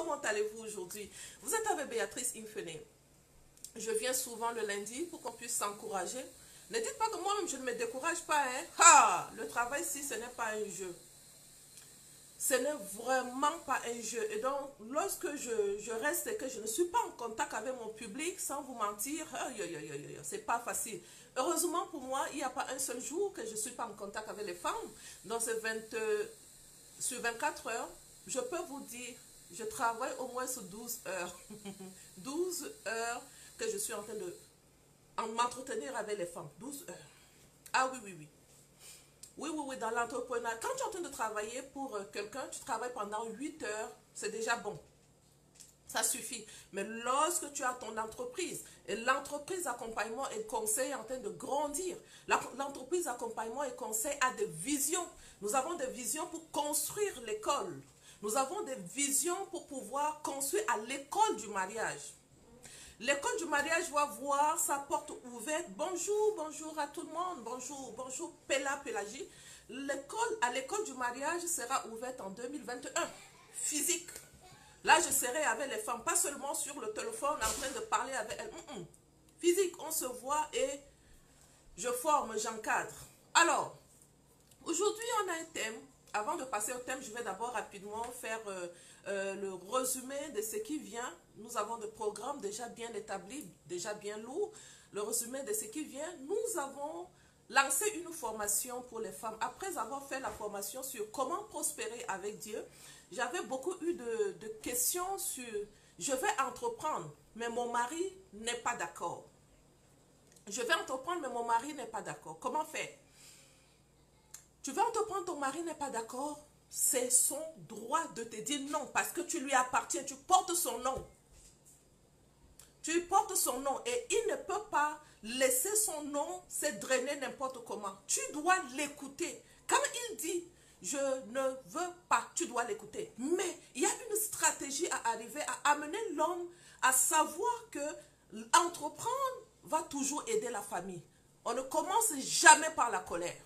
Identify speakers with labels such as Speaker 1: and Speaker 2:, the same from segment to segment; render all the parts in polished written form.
Speaker 1: comment allez-vous aujourd'hui? Vous êtes avec Béatrice Infene. Je viens souvent le lundi pour qu'on puisse s'encourager. Ne dites pas que moi-même je ne me décourage pas. Hein? Ah, le travail, si ce n'est pas un jeu. Ce n'est vraiment pas un jeu. Et donc, lorsque je reste et que je ne suis pas en contact avec mon public, sans vous mentir, c'est pas facile. Heureusement pour moi, il n'y a pas un seul jour que je ne suis pas en contact avec les femmes. Dans ces sur 24 heures, je peux vous dire, je travaille au moins sur 12 heures. 12 heures que je suis en train de m'entretenir avec les femmes. 12 heures. Ah oui, oui, oui. Oui, dans l'entrepreneuriat. Quand tu es en train de travailler pour quelqu'un, tu travailles pendant 8 heures, c'est déjà bon. Ça suffit. Mais lorsque tu as ton entreprise, et l'entreprise accompagnement et conseil est en train de grandir, l'entreprise accompagnement et conseil a des visions. Nous avons des visions pour construire l'école. Nous avons des visions pour pouvoir construire à l'école du mariage. L'école du mariage va voir sa porte ouverte. Bonjour, bonjour à tout le monde. Bonjour, bonjour Pélagie. À l'école du mariage sera ouverte en 2021. Physique. Là, je serai avec les femmes, pas seulement sur le téléphone en train de parler avec elles. Physique, on se voit et je forme, j'encadre. Alors, aujourd'hui, on a un thème. Avant de passer au thème, je vais d'abord rapidement faire le résumé de ce qui vient. Nous avons des programmes déjà bien établis, déjà bien lourds. Le résumé de ce qui vient, nous avons lancé une formation pour les femmes. Après avoir fait la formation sur comment prospérer avec Dieu, j'avais beaucoup eu de questions sur « je vais entreprendre, mais mon mari n'est pas d'accord ». Je vais entreprendre, mais mon mari n'est pas d'accord. Comment faire? Tu veux entreprendre, ton mari n'est pas d'accord, c'est son droit de te dire non, parce que tu lui appartiens, tu portes son nom. Tu portes son nom et il ne peut pas laisser son nom se drainer n'importe comment. Tu dois l'écouter. Quand il dit, je ne veux pas, tu dois l'écouter. Mais il y a une stratégie à arriver à amener l'homme à savoir que entreprendre va toujours aider la famille. On ne commence jamais par la colère.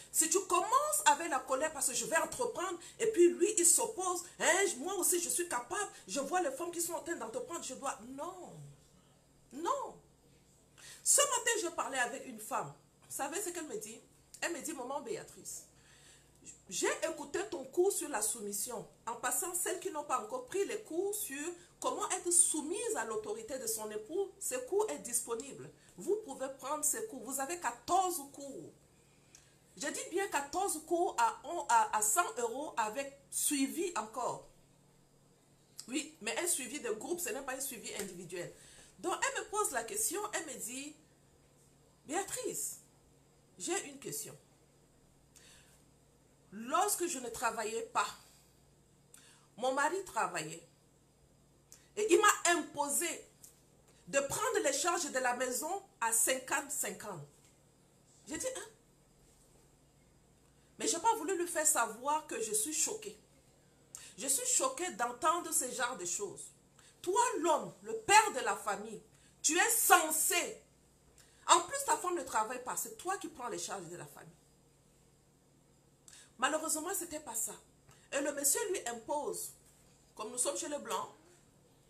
Speaker 1: Si tu commences avec la colère parce que je vais entreprendre et puis lui il s'oppose, hein, moi aussi je suis capable, je vois les femmes qui sont en train d'entreprendre, je dois... Non, non. Ce matin je parlais avec une femme, vous savez ce qu'elle me dit? Elle me dit, maman Béatrice, j'ai écouté ton cours sur la soumission. En passant, celles qui n'ont pas encore pris les cours sur comment être soumise à l'autorité de son époux, ce cours est disponible. Vous pouvez prendre ces cours, vous avez 14 cours. Je dis bien 14 cours à 100 € avec suivi encore. Oui, mais un suivi de groupe, ce n'est pas un suivi individuel. Donc, elle me pose la question, elle me dit, Béatrice, j'ai une question. Lorsque je ne travaillais pas, mon mari travaillait. Et il m'a imposé de prendre les charges de la maison à 50-50. J'ai dit, hein? Mais je n'ai pas voulu lui faire savoir que je suis choquée. Je suis choquée d'entendre ce genre de choses. Toi, l'homme, le père de la famille, tu es censé... En plus, ta femme ne travaille pas. C'est toi qui prends les charges de la famille. Malheureusement, ce n'était pas ça. Et le monsieur lui impose, comme nous sommes chez les Blancs,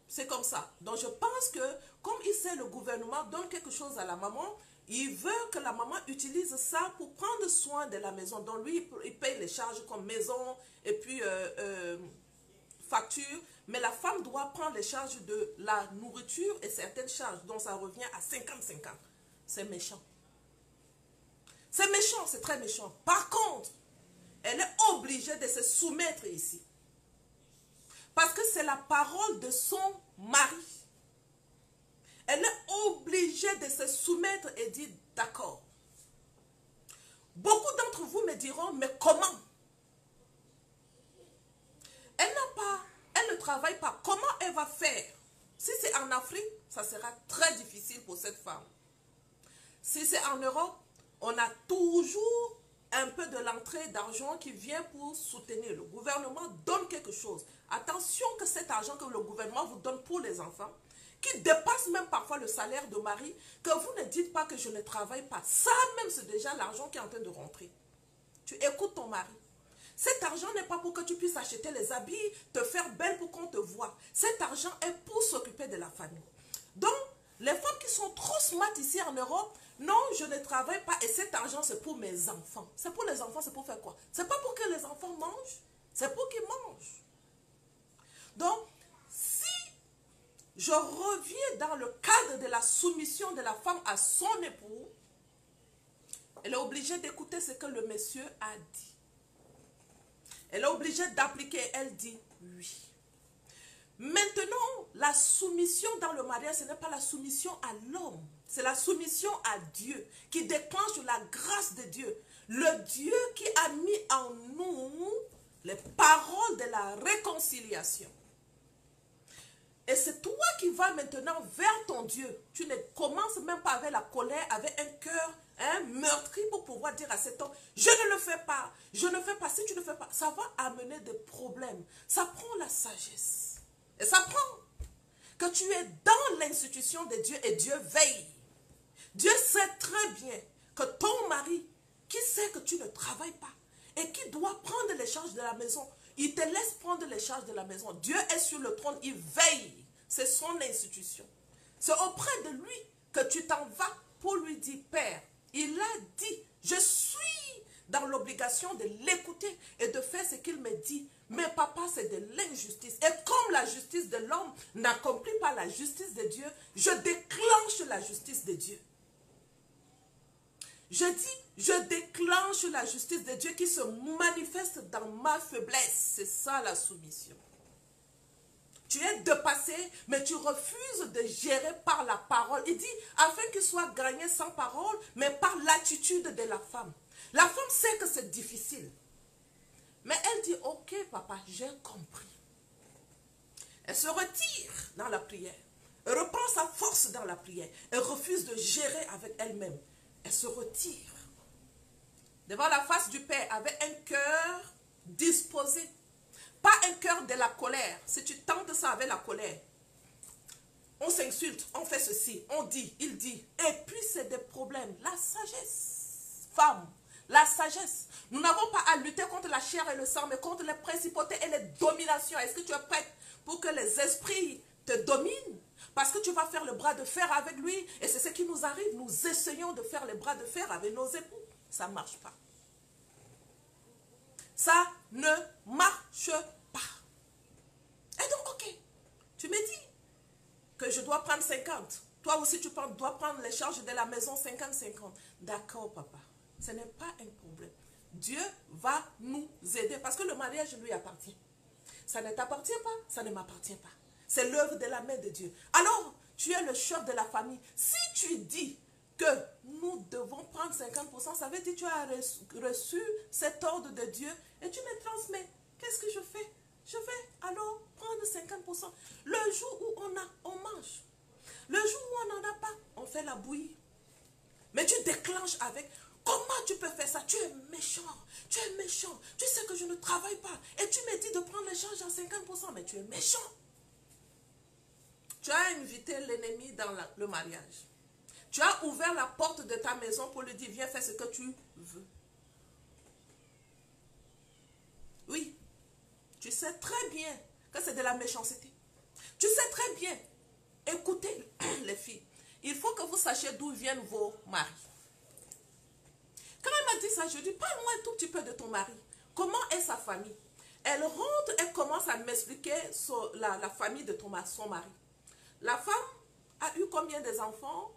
Speaker 1: c'est comme ça. Donc, je pense que, comme il sait le gouvernement donne quelque chose à la maman, il veut que la maman utilise ça pour prendre soin de la maison. Donc lui, il paye les charges comme maison et puis facture. Mais la femme doit prendre les charges de la nourriture et certaines charges. Donc ça revient à 50-50. C'est méchant. C'est méchant, c'est très méchant. Par contre, elle est obligée de se soumettre ici. Parce que c'est la parole de son mari. Elle est obligée de se soumettre et dire d'accord. Beaucoup d'entre vous me diront, mais comment? Elle ne travaille pas. Comment elle va faire? Si c'est en Afrique, ça sera très difficile pour cette femme. Si c'est en Europe, on a toujours un peu de l'entrée d'argent qui vient pour soutenir. Le gouvernement donne quelque chose. Attention que cet argent que le gouvernement vous donne pour les enfants, qui dépasse même parfois le salaire de mari, que vous ne dites pas que je ne travaille pas. Ça même, c'est déjà l'argent qui est en train de rentrer. Tu écoutes ton mari. Cet argent n'est pas pour que tu puisses acheter les habits, te faire belle pour qu'on te voie. Cet argent est pour s'occuper de la famille. Donc, les femmes qui sont trop smart ici en Europe, non, je ne travaille pas et cet argent, c'est pour mes enfants. C'est pour les enfants, c'est pour faire quoi? C'est pas pour que les enfants mangent, c'est pour qu'ils mangent. Donc, si je reviens dans le cadre de la soumission de la femme à son époux, elle est obligée d'écouter ce que le monsieur a dit. Elle est obligée d'appliquer, elle dit oui. Maintenant, la soumission dans le mariage, ce n'est pas la soumission à l'homme. C'est la soumission à Dieu qui déclenche la grâce de Dieu. Le Dieu qui a mis en nous les paroles de la réconciliation. Et c'est toi qui vas maintenant vers ton Dieu. Tu ne commences même pas avec la colère, avec un cœur meurtri pour pouvoir dire à cet homme, je ne le fais pas, je ne fais pas, si tu ne fais pas, ça va amener des problèmes. Ça prend la sagesse. Et ça prend que tu es dans l'institution de Dieu et Dieu veille. Dieu sait très bien que ton mari, qui sait que tu ne travailles pas et qui doit prendre les charges de la maison, il te laisse prendre les charges de la maison. Dieu est sur le trône, il veille. C'est son institution. C'est auprès de lui que tu t'en vas pour lui dire, Père, il a dit, je suis dans l'obligation de l'écouter et de faire ce qu'il me dit. Mais papa, c'est de l'injustice. Et comme la justice de l'homme n'accomplit pas la justice de Dieu, je déclenche la justice de Dieu. Je dis, je déclenche la justice de Dieu qui se manifeste dans ma faiblesse. C'est ça la soumission. Tu es dépassé, mais tu refuses de gérer par la parole. Il dit, afin qu'il soit gagné sans parole, mais par l'attitude de la femme. La femme sait que c'est difficile. Mais elle dit, ok papa, j'ai compris. Elle se retire dans la prière. Elle reprend sa force dans la prière. Elle refuse de gérer avec elle-même. Elle se retire devant la face du Père avec un cœur disposé. Pas un cœur de la colère. Si tu tentes ça avec la colère, on s'insulte, on fait ceci, on dit, il dit. Et puis c'est des problèmes. La sagesse, femme, la sagesse. Nous n'avons pas à lutter contre la chair et le sang, mais contre les principautés et les dominations. Est-ce que tu es prête pour que les esprits te dominent? Parce que tu vas faire le bras de fer avec lui. Et c'est ce qui nous arrive. Nous essayons de faire le bras de fer avec nos époux. Ça ne marche pas. Ça ne marche pas. Et donc, ok, tu me dis que je dois prendre 50. Toi aussi, tu dois prendre les charges de la maison 50-50. D'accord, papa. Ce n'est pas un problème. Dieu va nous aider parce que le mariage lui appartient. Ça ne t'appartient pas, ça ne m'appartient pas. C'est l'œuvre de la main de Dieu. Alors, tu es le chef de la famille. Si tu dis que nous devons prendre 50%, ça veut dire que tu as reçu cet ordre de Dieu et tu me transmets. Qu'est-ce que je fais? Je vais alors prendre 50%. Le jour où on mange. Le jour où on n'en a pas, on fait la bouillie. Mais tu déclenches avec... Comment tu peux faire ça? Tu es méchant. Tu es méchant. Tu sais que je ne travaille pas. Et tu me dis de prendre les charges à 50%. Mais tu es méchant. Tu as invité l'ennemi dans le mariage. Tu as ouvert la porte de ta maison pour lui dire, viens faire ce que tu veux. Oui. Tu sais très bien que c'est de la méchanceté. Tu sais très bien. Écoutez les filles. Il faut que vous sachiez d'où viennent vos maris. Quand elle m'a dit ça, je lui dis, parle-moi un tout petit peu de ton mari. Comment est sa famille? Elle rentre et commence à m'expliquer la famille de son mari. La femme a eu combien d'enfants?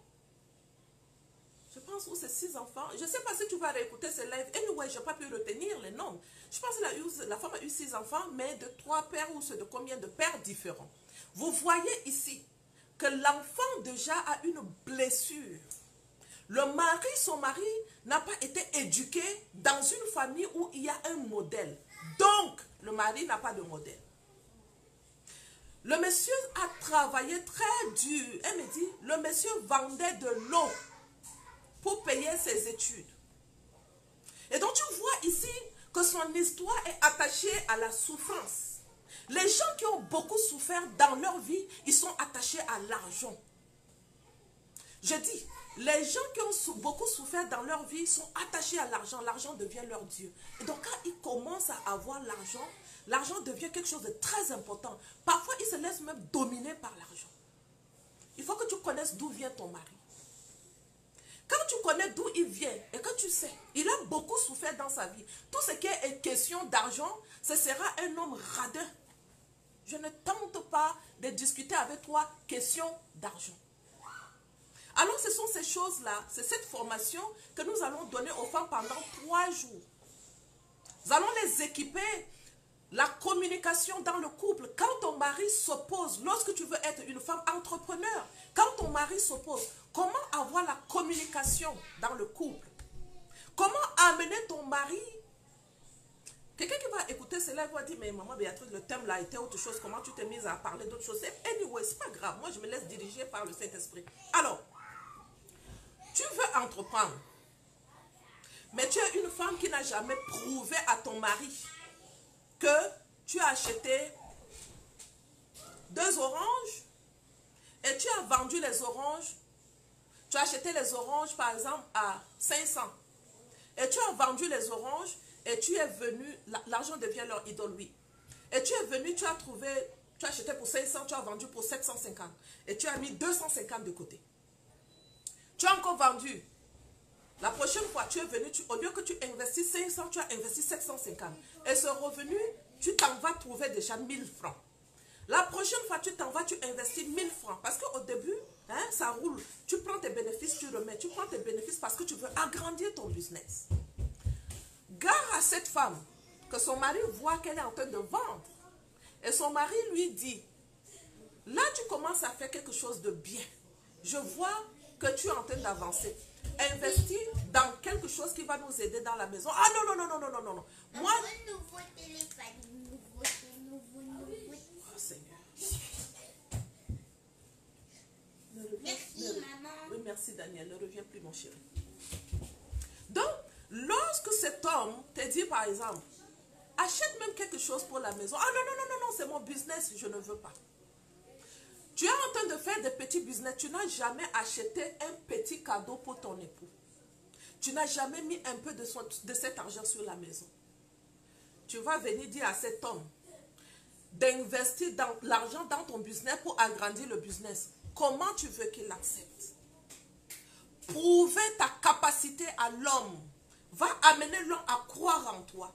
Speaker 1: Je pense que c'est 6 enfants. Je ne sais pas si tu vas réécouter ce live. Anyway, je n'ai pas pu retenir les noms. Je pense que la femme a eu 6 enfants, mais de 3 pères ou de combien de pères différents. Vous voyez ici que l'enfant déjà a une blessure. Son mari n'a pas été éduqué dans une famille où il y a un modèle. Donc, le mari n'a pas de modèle. Le monsieur a travaillé très dur. Elle me dit, le monsieur vendait de l'eau pour payer ses études. Et donc, tu vois ici que son histoire est attachée à la souffrance. Les gens qui ont beaucoup souffert dans leur vie, ils sont attachés à l'argent. Je dis, les gens qui ont beaucoup souffert dans leur vie sont attachés à l'argent. L'argent devient leur Dieu. Et donc, quand ils commencent à avoir l'argent, l'argent devient quelque chose de très important. Parfois, ils se laissent même même dominé par l'argent. Il faut que tu connaisses d'où vient ton mari. Quand tu connais d'où il vient et que tu sais, il a beaucoup souffert dans sa vie. Tout ce qui est question d'argent, ce sera un homme radin. Je ne tente pas de discuter avec toi question d'argent. Alors ce sont ces choses-là, c'est cette formation que nous allons donner aux femmes pendant 3 jours. Nous allons les équiper. La communication dans le couple, quand ton mari s'oppose, lorsque tu veux être une femme entrepreneur, quand ton mari s'oppose, comment avoir la communication dans le couple? Comment amener ton mari? Quelqu'un qui va écouter cela va dire, mais maman Béatrice, le thème là était autre chose, comment tu t'es mise à parler d'autre chose? Anyway, c'est pas grave, moi je me laisse diriger par le Saint-Esprit. Alors, tu veux entreprendre, mais tu es une femme qui n'a jamais prouvé à ton mari que tu as acheté 2 oranges et tu as vendu les oranges. Tu as acheté les oranges par exemple à 500 et tu as vendu les oranges et tu es venu, l'argent devient leur idole, oui. Et tu es venu, tu as trouvé, tu as acheté pour 500, tu as vendu pour 750 et tu as mis 250 de côté. Tu as encore vendu. La prochaine fois, tu es venu, au lieu que tu investis 500, tu as investi 750. Et ce revenu, tu t'en vas trouver déjà 1000 francs. La prochaine fois, tu t'en vas, tu investis 1000 francs. Parce qu'au début, hein, ça roule. Tu prends tes bénéfices, tu remets. Tu prends tes bénéfices parce que tu veux agrandir ton business. Gare à cette femme que son mari voit qu'elle est en train de vendre. Et son mari lui dit, là, tu commences à faire quelque chose de bien. Je vois que tu es en train d'avancer. Investir dans quelque chose qui va nous aider dans la maison. Ah non, non, non, non, non, non, non. Moi...
Speaker 2: Nouveau téléphone, nouveau.
Speaker 1: Oh Seigneur.
Speaker 2: Merci maman.
Speaker 1: Oui, merci Daniel. Ne reviens plus mon chéri. Donc, lorsque cet homme te dit par exemple, achète même quelque chose pour la maison. Ah non, non, non, non, non, c'est mon business, je ne veux pas. Tu es en train de faire des petits business. Tu n'as jamais acheté un petit cadeau pour ton époux. Tu n'as jamais mis un peu de cet argent sur la maison. Tu vas venir dire à cet homme d'investir l'argent dans ton business pour agrandir le business. Comment tu veux qu'il accepte? Prouver ta capacité à l'homme va amener l'homme à croire en toi.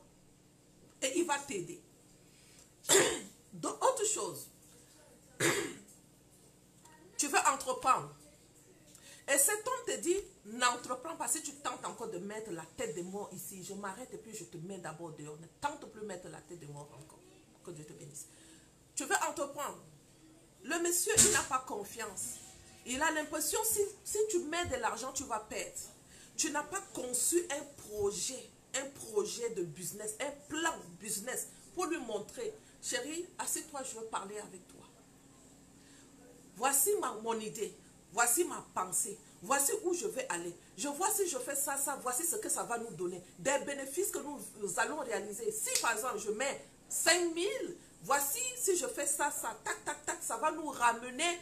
Speaker 1: Et il va t'aider. Donc, autre chose. Tu veux entreprendre. Et cet homme te dit, n'entreprends pas. Si tu tentes encore de mettre la tête de mort ici, je m'arrête et puis je te mets d'abord dehors. Ne tente plus mettre la tête de mort encore. Que Dieu te bénisse. Tu veux entreprendre. Le monsieur, il n'a pas confiance. Il a l'impression, si tu mets de l'argent, tu vas perdre. Tu n'as pas conçu un projet de business, un plan business pour lui montrer. Chérie, assieds-toi, je veux parler avec toi. Voici mon idée, voici ma pensée, voici où je vais aller. Je vois si je fais ça, voici ce que ça va nous donner. Des bénéfices que nous allons réaliser. Si par exemple je mets 5000, voici si je fais ça, tac, tac, tac, ça va nous ramener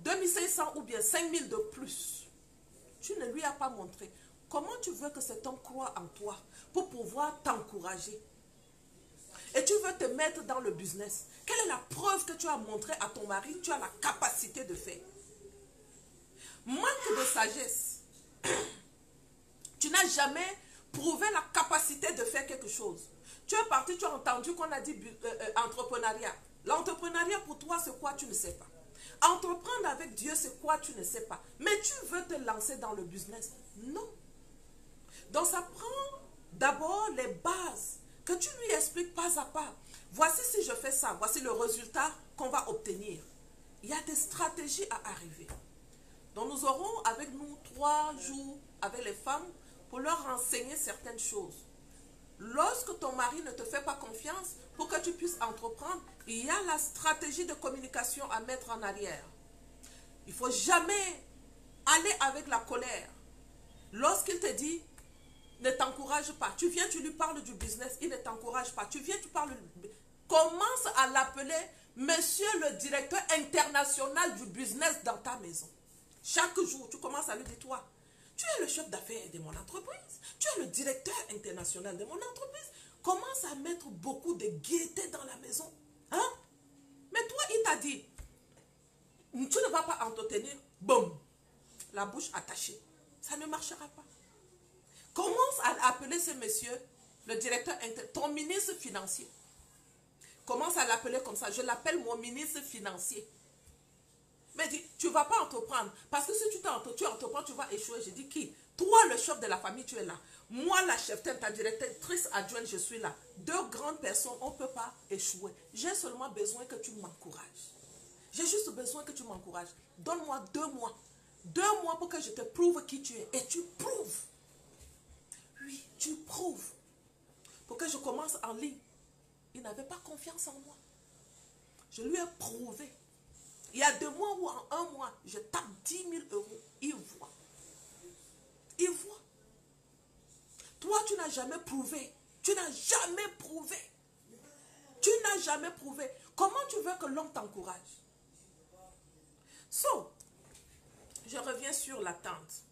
Speaker 1: 2500 ou bien 5000 de plus. Tu ne lui as pas montré. Comment tu veux que cet homme croie en toi pour pouvoir t'encourager? Et tu veux te mettre dans le business. Quelle est la preuve que tu as montré à ton mari? Tu as la capacité de faire. Manque de sagesse. Tu n'as jamais prouvé la capacité de faire quelque chose. Tu es parti, tu as entendu qu'on a dit entrepreneuriat. L'entrepreneuriat pour toi, c'est quoi? Tu ne sais pas. Entreprendre avec Dieu, c'est quoi? Tu ne sais pas. Mais tu veux te lancer dans le business? Non. Donc ça prend d'abord les bases. Que tu lui expliques pas à pas. Voici si je fais ça, voici le résultat qu'on va obtenir. Il y a des stratégies à arriver. Donc nous aurons avec nous 3 jours avec les femmes pour leur enseigner certaines choses. Lorsque ton mari ne te fait pas confiance, pour que tu puisses entreprendre, il y a la stratégie de communication à mettre en arrière. Il ne faut jamais aller avec la colère. Lorsqu'il te dit, ne t'encourage pas. Tu viens, tu lui parles du business, il ne t'encourage pas. Tu viens, tu parles. Commence à l'appeler monsieur le directeur international du business dans ta maison. Chaque jour, tu commences à lui dire, toi, tu es le chef d'affaires de mon entreprise. Tu es le directeur international de mon entreprise. Commence à mettre beaucoup de gaieté dans la maison. Hein? Mais toi, il t'a dit, tu ne vas pas entretenir, boum, la bouche attachée. Ça ne marchera pas. Commence à appeler ce monsieur, le directeur, ton ministre financier. Commence à l'appeler comme ça. Je l'appelle mon ministre financier. Mais dis, tu ne vas pas entreprendre. Parce que si tu entreprends, tu vas échouer. Je dis qui? Toi, le chef de la famille, tu es là. Moi, la chef, ta directrice adjointe, je suis là. Deux grandes personnes, on ne peut pas échouer. J'ai seulement besoin que tu m'encourages. J'ai juste besoin que tu m'encourages. Donne-moi 2 mois. 2 mois pour que je te prouve qui tu es. Et tu prouves. Oui, tu prouves. Pour que je commence en ligne. Il n'avait pas confiance en moi. Je lui ai prouvé. Il y a 2 mois ou en 1 mois, je tape 10 000 euros. Il voit. Il voit. Toi, tu n'as jamais prouvé. Tu n'as jamais prouvé. Tu n'as jamais prouvé. Comment tu veux que l'homme t'encourage? So, je reviens sur l'attente.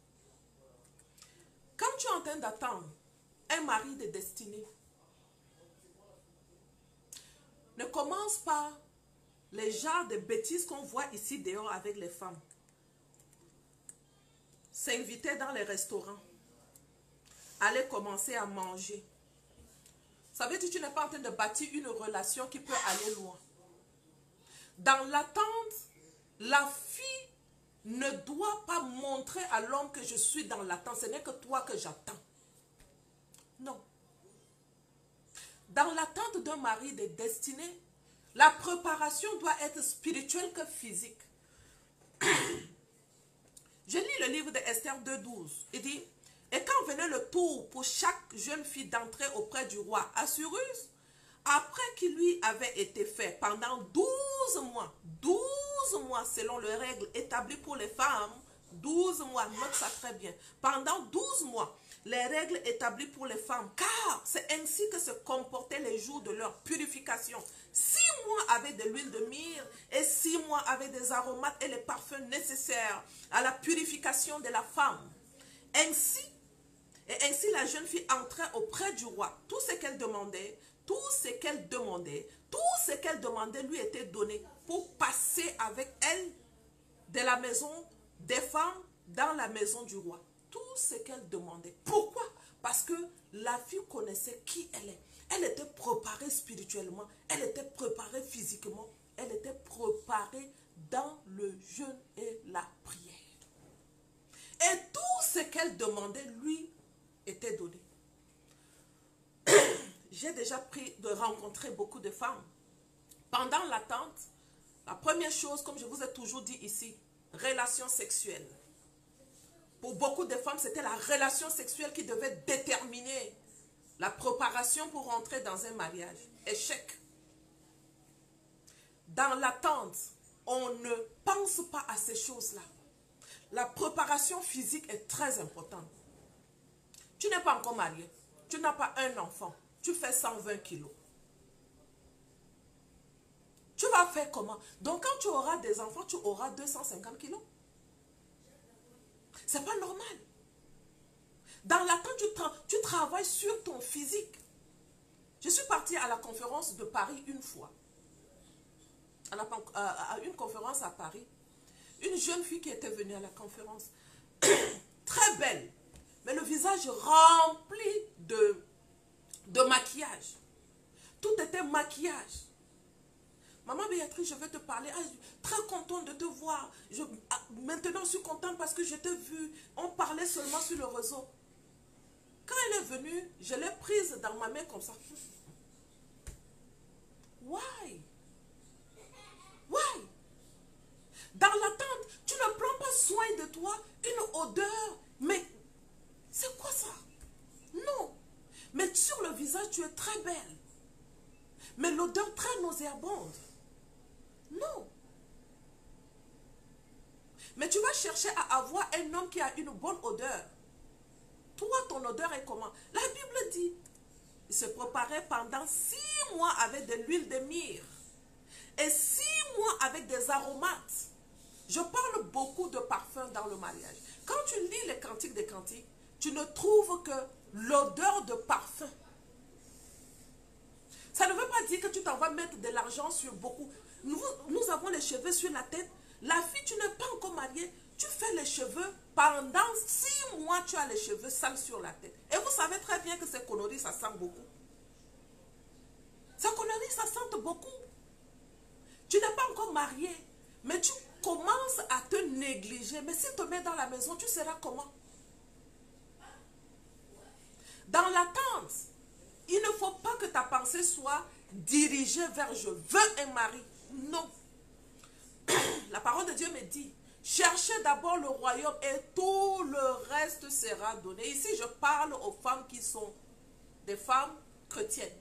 Speaker 1: Quand tu es en train d'attendre un mari de destinée, ne commence pas les genres de bêtises qu'on voit ici dehors avec les femmes. S'inviter dans les restaurants. Aller commencer à manger. Ça veut dire que tu n'es pas en train de bâtir une relation qui peut aller loin. Dans l'attente, la fille ne doit pas montrer à l'homme que je suis dans l'attente. Ce n'est que toi que j'attends. Non. Dans l'attente d'un mari de destinée, la préparation doit être spirituelle que physique. Je lis le livre de Esther 2:12. Il dit, et quand venait le tour pour chaque jeune fille d'entrer auprès du roi Assuérus, après qu'il lui avait été fait pendant 12 mois selon les règles établies pour les femmes, 12 mois, note ça très bien, pendant 12 mois, les règles établies pour les femmes, car c'est ainsi que se comportaient les jours de leur purification. 6 mois avec de l'huile de myrrhe et 6 mois avec des aromates et les parfums nécessaires à la purification de la femme. Ainsi la jeune fille entrait auprès du roi. Tout ce qu'elle demandait lui était donné pour passer avec elle de la maison des femmes dans la maison du roi. Tout ce qu'elle demandait. Pourquoi? Parce que la fille connaissait qui elle est. Elle était préparée spirituellement, elle était préparée physiquement, elle était préparée dans le jeûne et la prière. Et tout ce qu'elle demandait lui était donné. J'ai déjà pris de rencontrer beaucoup de femmes. Pendant l'attente, la première chose, comme je vous ai toujours dit ici, relation sexuelle. Pour beaucoup de femmes, c'était la relation sexuelle qui devait déterminer la préparation pour rentrer dans un mariage. Échec. Dans l'attente, on ne pense pas à ces choses-là. La préparation physique est très importante. Tu n'es pas encore marié. Tu n'as pas un enfant. Tu fais 120 kilos. Tu vas faire comment? Donc quand tu auras des enfants, tu auras 250 kilos. C'est pas normal. Dans l'attente, tu travailles sur ton physique. Je suis partie à la conférence de Paris une fois. À une conférence à Paris. Une jeune fille qui était venue à la conférence. Très belle. Mais le visage rempli de maquillage. Tout était maquillage. Maman Béatrice, je vais te parler. Ah, je suis très contente de te voir. Maintenant, je suis contente parce que je t'ai vu. On parlait seulement sur le réseau. Quand elle est venue, je l'ai prise dans ma main comme ça. Why? Why? Dans l'attente, tu ne prends pas soin de toi, une odeur. Mais c'est quoi ça? Non. Mais sur le visage, tu es très belle. Mais l'odeur très nauséabonde. Non. Mais tu vas chercher à avoir un homme qui a une bonne odeur. Toi, ton odeur est comment? La Bible dit, il se préparait pendant 6 mois avec de l'huile de myrrhe. Et 6 mois avec des aromates. Je parle beaucoup de parfums dans le mariage. Quand tu lis les cantiques des cantiques, tu ne trouves que l'odeur de parfum. Ça ne veut pas dire que tu t'en vas mettre de l'argent sur beaucoup. nous avons les cheveux sur la tête. La fille, tu n'es pas encore mariée. Tu fais les cheveux. Pendant 6 mois, tu as les cheveux sales sur la tête. Et vous savez très bien que ces conneries, ça sent beaucoup. Ces conneries, ça sent beaucoup. Tu n'es pas encore marié. Mais tu commences à te négliger. Mais s'il te met dans la maison, tu seras comment? Dans l'attente, il ne faut pas que ta pensée soit dirigée vers je veux un mari. Non. La parole de Dieu me dit, cherchez d'abord le royaume et tout le reste sera donné. Ici, je parle aux femmes qui sont des femmes chrétiennes.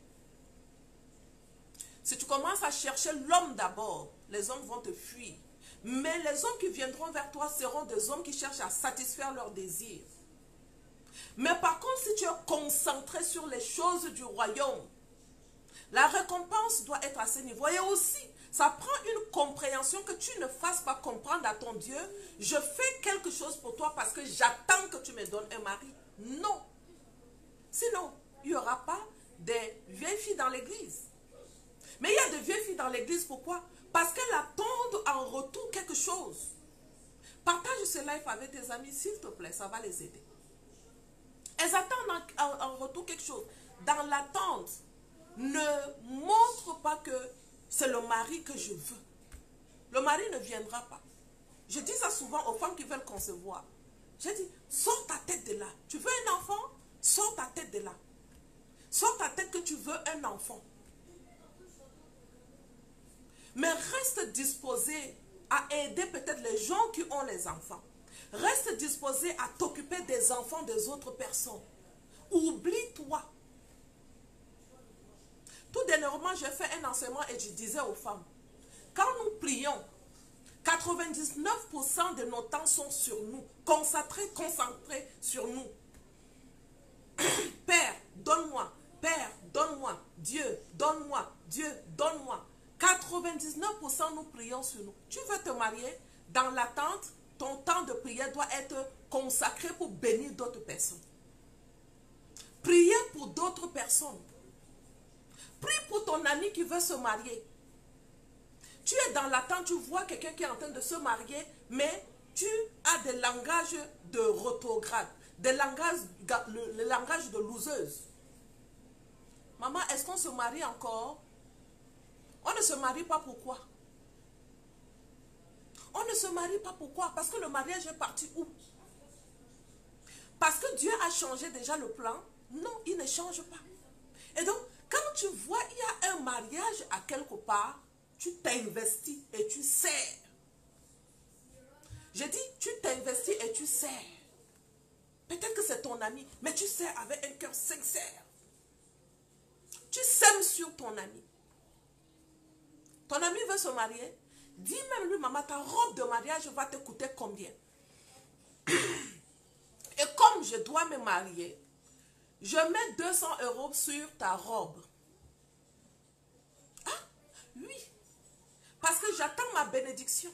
Speaker 1: Si tu commences à chercher l'homme d'abord, les hommes vont te fuir. Mais les hommes qui viendront vers toi seront des hommes qui cherchent à satisfaire leurs désirs. Mais par contre, si tu es concentré sur les choses du royaume, la récompense doit être à ce niveau. Et aussi, ça prend une compréhension que tu ne fasses pas comprendre à ton Dieu. Je fais quelque chose pour toi parce que j'attends que tu me donnes un mari. Non. Sinon, il n'y aura pas des vieilles filles dans l'église. Mais il y a des vieilles filles dans l'église, pourquoi? Parce qu'elles attendent en retour quelque chose. Partage ce live avec tes amis, s'il te plaît, ça va les aider. Elles attendent en retour quelque chose. Dans l'attente, ne montre pas que c'est le mari que je veux. Le mari ne viendra pas. Je dis ça souvent aux femmes qui veulent concevoir. Je dis, sors ta tête de là. Tu veux un enfant? Sors ta tête de là. Sors ta tête que tu veux un enfant. Mais reste disposé à aider peut-être les gens qui ont les enfants. Reste disposé à t'occuper des enfants des autres personnes. Oublie-toi. Tout dernièrement, j'ai fait un enseignement et je disais aux femmes, quand nous prions, 99% de nos temps sont sur nous, concentrés sur nous. Père, donne-moi. Père, donne-moi. Dieu, donne-moi. Dieu, donne-moi. 99% nous prions sur nous. Tu veux te marier, dans l'attente, ton temps de prière doit être consacré pour bénir d'autres personnes. Priez pour d'autres personnes. Prie pour ton ami qui veut se marier. Tu es dans l'attente, tu vois quelqu'un qui est en train de se marier, mais tu as des langages de rétrograde, le langage de loseuse. Maman, est-ce qu'on se marie encore? On ne se marie pas, pourquoi? On ne se marie pas, pourquoi? Parce que le mariage est parti où? Parce que Dieu a changé déjà le plan? Non, il ne change pas. Et donc, quand tu vois, il y a un mariage à quelque part, tu t'investis et tu sers. Je dis, tu t'investis et tu sers. Peut-être que c'est ton ami, mais tu sers avec un cœur sincère. Tu sèmes sur ton ami. Ton ami veut se marier. Dis même lui, maman, ta robe de mariage va te coûter combien? Et comme je dois me marier, je mets 200 € sur ta robe. Ah, oui. Parce que j'attends ma bénédiction.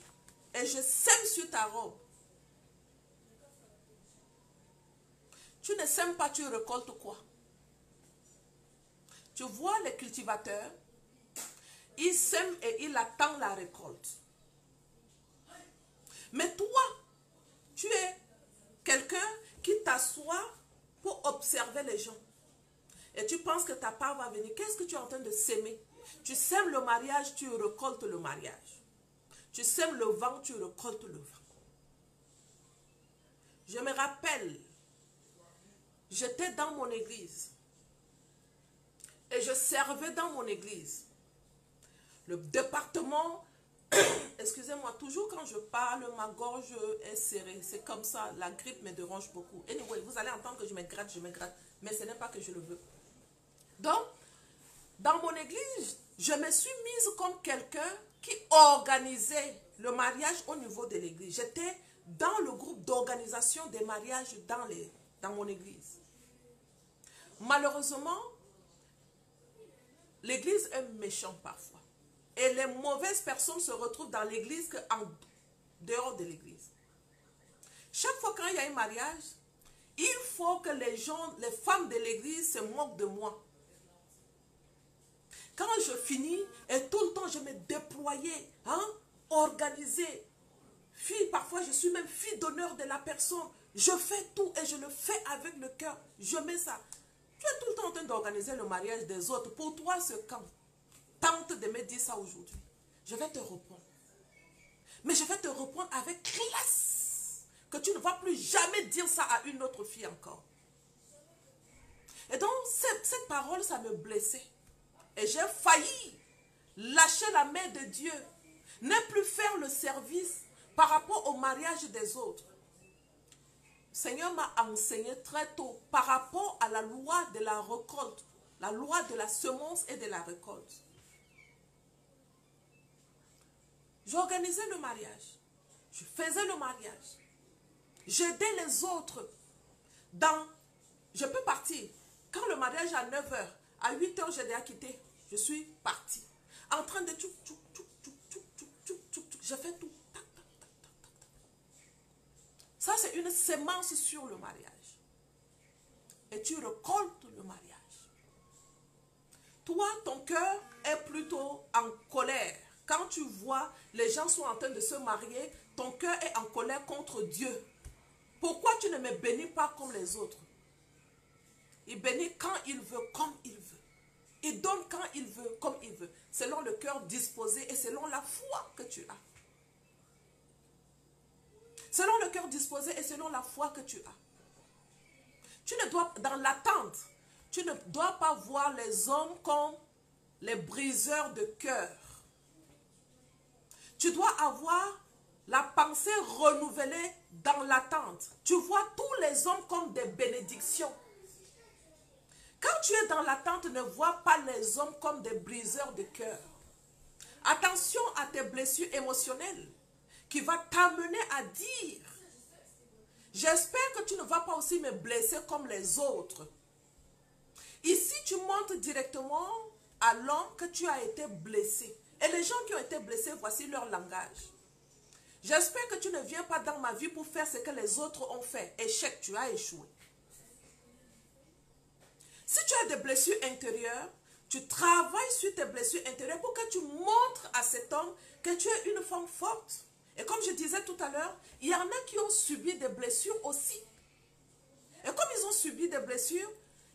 Speaker 1: Et je sème sur ta robe. Tu ne sèmes pas, tu récoltes quoi? Tu vois les cultivateurs, ils sèment et ils attendent la récolte. Mais toi, tu es quelqu'un qui t'assoit pour observer les gens. Et tu penses que ta part va venir. Qu'est-ce que tu es en train de s'aimer? Tu sèmes le mariage, tu récoltes le mariage. Tu sèmes le vent, tu récoltes le vent. Je me rappelle, j'étais dans mon église. Et je servais dans mon église. Le département, excusez-moi, toujours quand je parle, ma gorge est serrée. C'est comme ça, la grippe me dérange beaucoup. Anyway, vous allez entendre que je me gratte, mais ce n'est pas que je le veux. Donc, dans mon église, je me suis mise comme quelqu'un qui organisait le mariage au niveau de l'église. J'étais dans le groupe d'organisation des mariages dans mon église. Malheureusement, l'église est méchante parfois. Et les mauvaises personnes se retrouvent dans l'église qu'en dehors de l'église. Chaque fois qu'il y a un mariage, il faut que les femmes de l'église se moquent de moi. Quand je finis, et tout le temps, je me déployais, hein, organisée. Fille, parfois, je suis même fille d'honneur de la personne. Je fais tout et je le fais avec le cœur. Je mets ça. Tu es tout le temps en train d'organiser le mariage des autres. Pour toi, ce camp, tente de me dire ça aujourd'hui. Je vais te reprendre. Mais je vais te reprendre avec classe. Que tu ne vas plus jamais dire ça à une autre fille encore. Et donc, cette parole, ça me blessait. Et j'ai failli lâcher la main de Dieu. Ne plus faire le service par rapport au mariage des autres. Le Seigneur m'a enseigné très tôt par rapport à la loi de la récolte. La loi de la semence et de la récolte. J'organisais le mariage. Je faisais le mariage. J'aidais les autres. Je peux partir. Quand le mariage est à 9 h, à 8 h, j'ai déjà quitté. Je suis partie. En train de je fais tout. Ça, c'est une sémence sur le mariage. Et tu récoltes le mariage. Toi, ton cœur est plutôt en colère. Quand tu vois les gens sont en train de se marier, ton cœur est en colère contre Dieu. Pourquoi tu ne me bénis pas comme les autres? Il bénit quand il veut, comme il veut. Il donne quand il veut, comme il veut. Selon le cœur disposé et selon la foi que tu as. Selon le cœur disposé et selon la foi que tu as. Tu ne dois, dans l'attente, tu ne dois pas voir les hommes comme les briseurs de cœur. Tu dois avoir la pensée renouvelée dans l'attente. Tu vois tous les hommes comme des bénédictions. Quand tu es dans l'attente, ne vois pas les hommes comme des briseurs de cœur. Attention à tes blessures émotionnelles qui va t'amener à dire, j'espère que tu ne vas pas aussi me blesser comme les autres. Ici, tu montres directement à l'homme que tu as été blessé. Et les gens qui ont été blessés, voici leur langage. J'espère que tu ne viens pas dans ma vie pour faire ce que les autres ont fait. Échec, tu as échoué. Si tu as des blessures intérieures, tu travailles sur tes blessures intérieures pour que tu montres à cet homme que tu es une femme forte. Et comme je disais tout à l'heure, il y en a qui ont subi des blessures aussi. Et comme ils ont subi des blessures,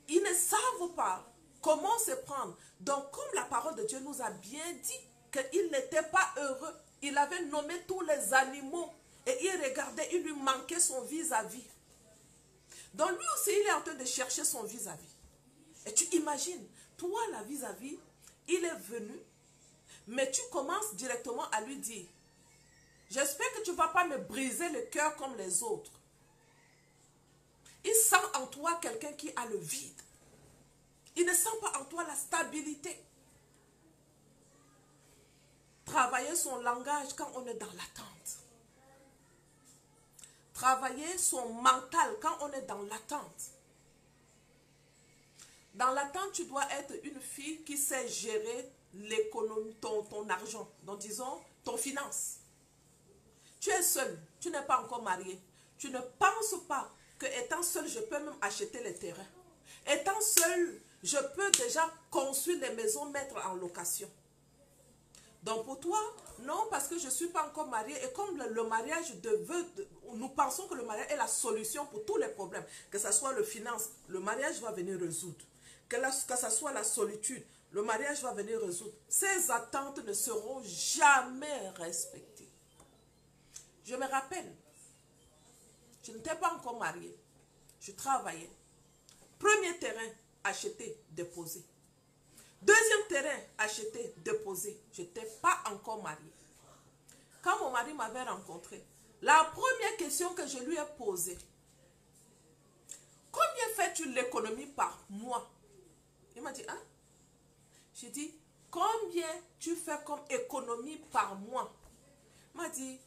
Speaker 1: ils ne savent pas comment se prendre. Donc, comme la parole de Dieu nous a bien dit qu'il n'était pas heureux, il avait nommé tous les animaux et il regardait, il lui manquait son vis-à-vis. Donc, lui aussi, il est en train de chercher son vis-à-vis. Et tu imagines, toi, la vis-à-vis, il est venu, mais tu commences directement à lui dire, j'espère que tu ne vas pas me briser le cœur comme les autres. Il sent en toi quelqu'un qui a le vide. Il ne sent pas en toi la stabilité. Travailler son langage quand on est dans l'attente. Travailler son mental quand on est dans l'attente. Dans l'attente, tu dois être une fille qui sait gérer l'économie, ton argent. Donc, disons, ton finance. Tu es seule, tu n'es pas encore mariée. Tu ne penses pas que étant seule, je peux même acheter les terrains. Étant seule, je peux déjà construire les maisons, mettre en location. Donc pour toi, non, parce que je ne suis pas encore mariée. Et comme le mariage nous pensons que le mariage est la solution pour tous les problèmes. Que ce soit le finance, le mariage va venir résoudre. Que ce soit la solitude, le mariage va venir résoudre. Ces attentes ne seront jamais respectées. Je me rappelle, je n'étais pas encore mariée. Je travaillais. Premier terrain, acheté, déposé. Deuxième terrain, acheté, déposé. Je n'étais pas encore mariée. Quand mon mari m'avait rencontré, la première question que je lui ai posée, combien fais-tu l'économie par mois? Il m'a dit, hein? J'ai dit, combien tu fais comme économie par mois? Il m'a dit,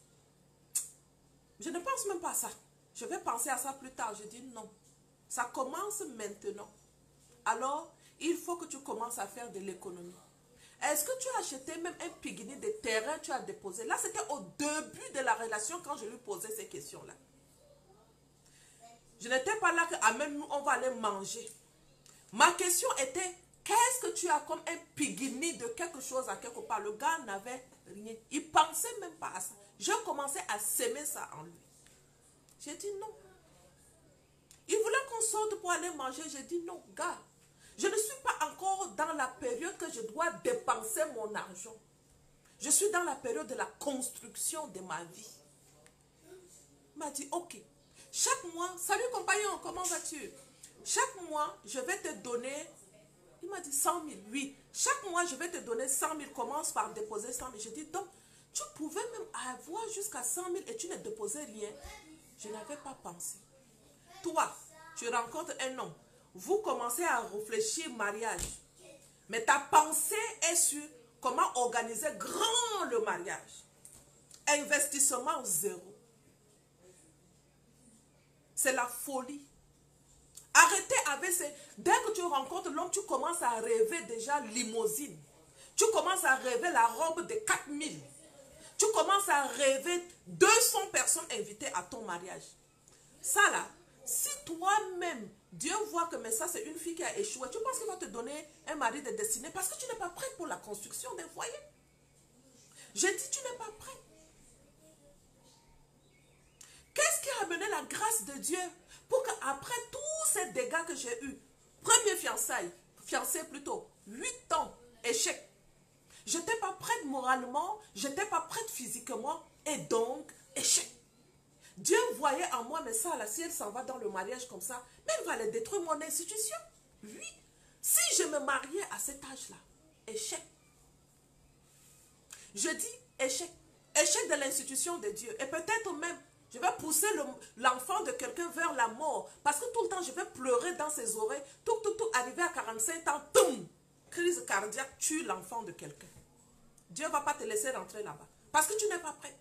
Speaker 1: je ne pense même pas à ça. Je vais penser à ça plus tard. Je dis, non. Ça commence maintenant. Alors, il faut que tu commences à faire de l'économie. Est-ce que tu as acheté même un pigini de terrain, tu as déposé? Là, c'était au début de la relation quand je lui posais ces questions-là. Je n'étais pas là que, amène-nous, on va aller manger. Ma question était, Qu'est-ce que tu as comme un pigini de quelque chose à quelque part? Le gars n'avait rien. Il pensait même pas à ça. Je commençais à s'aimer ça en lui. J'ai dit non. Il voulait qu'on sorte pour aller manger. J'ai dit non, gars. Je ne suis pas encore dans la période que je dois dépenser mon argent. Je suis dans la période de la construction de ma vie. Il m'a dit, ok. Chaque mois, salut compagnon, comment vas-tu? Chaque mois, je vais te donner, il m'a dit 100 000, oui. Chaque mois, je vais te donner 100 000. Commence par déposer 100 000. Je dis, donc, tu pouvais même avoir jusqu'à 100 000 et tu ne déposais rien. Je n'avais pas pensé. Toi, tu rencontres un homme. Vous commencez à réfléchir mariage. Mais ta pensée est sur comment organiser grand le mariage. Investissement zéro. C'est la folie. Arrêtez avec ces... Dès que tu rencontres l'homme, tu commences à rêver déjà limousine. Tu commences à rêver la robe de 4000. Tu commences à rêver 200 personnes invitées à ton mariage. Ça là, si toi-même, Dieu voit que mais ça c'est une fille qui a échoué, tu penses qu'il va te donner un mari de destinée parce que tu n'es pas prête pour la construction d'un foyer. Je dis tu n'es pas prête. Qu'est-ce qui a amené la grâce de Dieu pour qu'après tous ces dégâts que j'ai eus, premier fiancé plutôt, 8 ans, échec. Je n'étais pas prête moralement, je n'étais pas prête physiquement et donc échec. Dieu voyait en moi, mais ça là, si elle s'en va dans le mariage comme ça, mais elle va aller détruire mon institution. Oui. Si je me mariais à cet âge-là, échec. Je dis échec. Échec de l'institution de Dieu. Et peut-être même, je vais pousser l'enfant de quelqu'un vers la mort. Parce que tout le temps, je vais pleurer dans ses oreilles. Tout, arrivé à 45 ans, toum, crise cardiaque, tue l'enfant de quelqu'un. Dieu ne va pas te laisser rentrer là-bas. Parce que tu n'es pas prêt.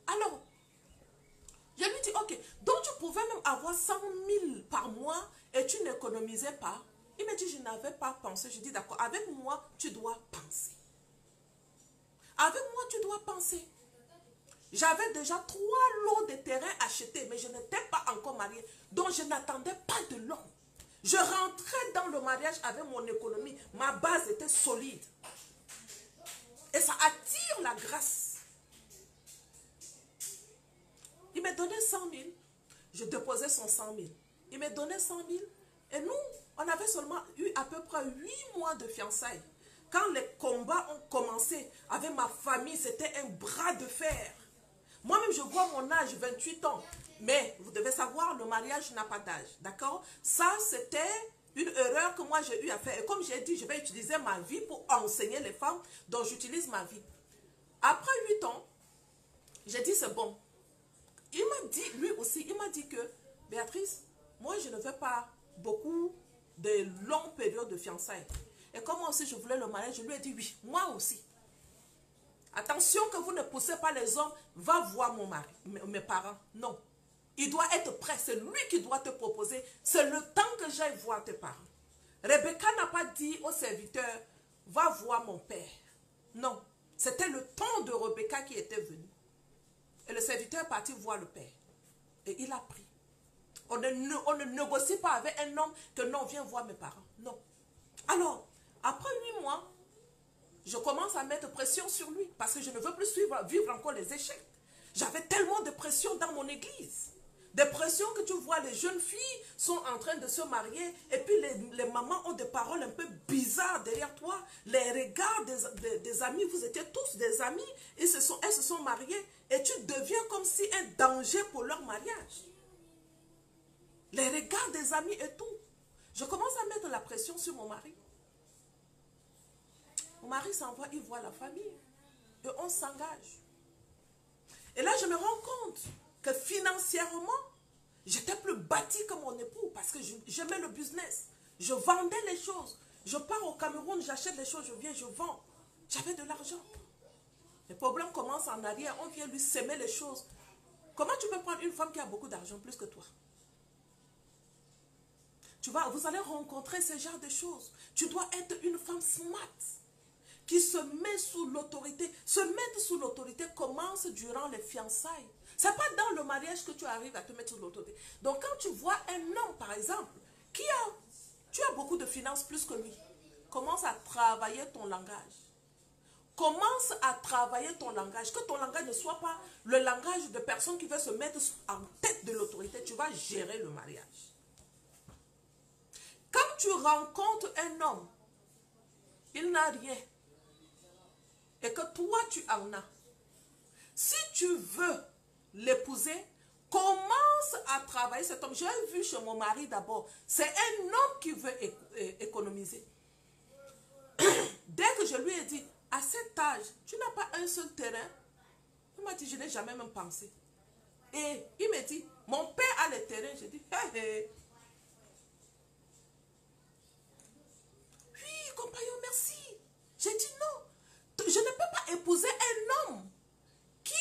Speaker 1: Alors, je lui dis, ok, donc tu pouvais même avoir 100 000 par mois et tu n'économisais pas. Il me dit, je n'avais pas pensé. Je dis, d'accord, avec moi, tu dois penser. Avec moi, tu dois penser. J'avais déjà 3 lots de terrain achetés, mais je n'étais pas encore mariée. Donc, je n'attendais pas de l'homme. Je rentrais dans le mariage avec mon économie. Ma base était solide. Et ça attire la grâce. Il me donnait 100 000. Je déposais son 100 000. Il me donnait 100 000. Et nous, on avait seulement eu à peu près 8 mois de fiançailles. Quand les combats ont commencé avec ma famille, c'était un bras de fer. Moi-même, je vois mon âge, 28 ans. Mais vous devez savoir, le mariage n'a pas d'âge. D'accord? Ça, c'était une erreur que moi, j'ai eu à faire. Et comme j'ai dit, je vais utiliser ma vie pour enseigner les femmes. Donc, j'utilise ma vie. Après 8 ans, j'ai dit, c'est bon. Il m'a dit, lui aussi, il m'a dit que, Béatrice, moi, je ne veux pas beaucoup de longues périodes de fiançailles. Et comme moi aussi, je voulais le mariage, je lui ai dit, oui, moi aussi. Attention que vous ne poussez pas les hommes, va voir mon mari, mes parents. Non. Il doit être prêt, c'est lui qui doit te proposer. C'est le temps que j'aille voir tes parents. Rebecca n'a pas dit au serviteur, va voir mon père. Non. C'était le temps de Rebecca qui était venu. Et le serviteur est parti voir le père. Et il a pris. On ne négocie pas avec un homme que non, viens voir mes parents. Non. Alors, après 8 mois, je commence à mettre pression sur lui. Parce que je ne veux plus vivre encore les échecs. J'avais tellement de pression dans mon église. Des pressions que tu vois, les jeunes filles sont en train de se marier. Et puis les mamans ont des paroles un peu bizarres derrière toi. Les regards des amis, vous étiez tous des amis. Elles se sont mariées. Et tu deviens comme si un danger pour leur mariage. Les regards des amis et tout. Je commence à mettre la pression sur mon mari. Mon mari s'envoie, il voit la famille. Et on s'engage. Et là, je me rends compte que financièrement, j'étais plus bâtie que mon époux parce que j'aimais le business. Je vendais les choses. Je pars au Cameroun, j'achète les choses, je viens, je vends. J'avais de l'argent. Les problèmes commencent en arrière, on vient lui s'aimer les choses. Comment tu peux prendre une femme qui a beaucoup d'argent plus que toi? Vous allez rencontrer ce genre de choses. Tu dois être une femme smart qui se met sous l'autorité. Se mettre sous l'autorité commence durant les fiançailles. Ce n'est pas dans le mariage que tu arrives à te mettre sous l'autorité. Donc quand tu vois un homme, par exemple, Tu as beaucoup de finances plus que lui. Commence à travailler ton langage. Commence à travailler ton langage. Que ton langage ne soit pas le langage de personnes qui veulent se mettre en tête de l'autorité. Tu vas gérer le mariage. Quand tu rencontres un homme, il n'a rien. Et que toi, tu en as. Si tu veux l'épouser, commence à travailler cet homme. J'ai vu chez mon mari d'abord. C'est un homme qui veut économiser. Dès que je lui ai dit, à cet âge, tu n'as pas un seul terrain. Il m'a dit, je n'ai jamais même pensé. Et il me dit, mon père a les terrains. J'ai dit, hé, hé. Oui, compagnon, merci. J'ai dit non. Je ne peux pas épouser un homme qui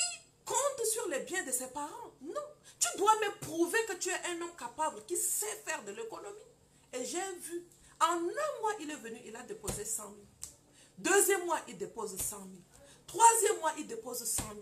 Speaker 1: compte sur les biens de ses parents. Non. Tu dois me prouver que tu es un homme capable, qui sait faire de l'économie. Et j'ai vu, en un mois, il est venu, il a déposé 100 000. Deuxième mois, il dépose 100 000. Troisième mois, il dépose 100 000.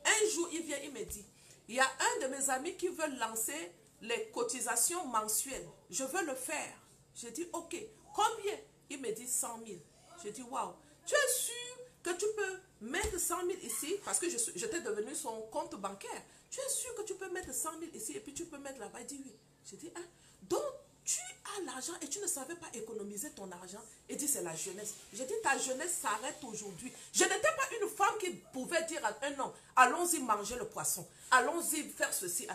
Speaker 1: Un jour, il vient, il me dit, il y a un de mes amis qui veut lancer les cotisations mensuelles. Je veux le faire. J'ai dit, ok. Combien? Il me dit 100 000. J'ai dit, waouh. Tu es sûr que tu peux mettre 100 000 ici? Parce que j'étais devenu son compte bancaire. Tu es sûr que tu peux mettre 100 000 ici et puis tu peux mettre là-bas? Il dit oui. J'ai dit, hein? Donc, tu as l'argent et tu ne savais pas économiser ton argent. Il dit, c'est la jeunesse. J'ai dit, ta jeunesse s'arrête aujourd'hui. Je n'étais pas une femme qui pouvait dire à un homme, allons-y manger le poisson. Allons-y faire ceci.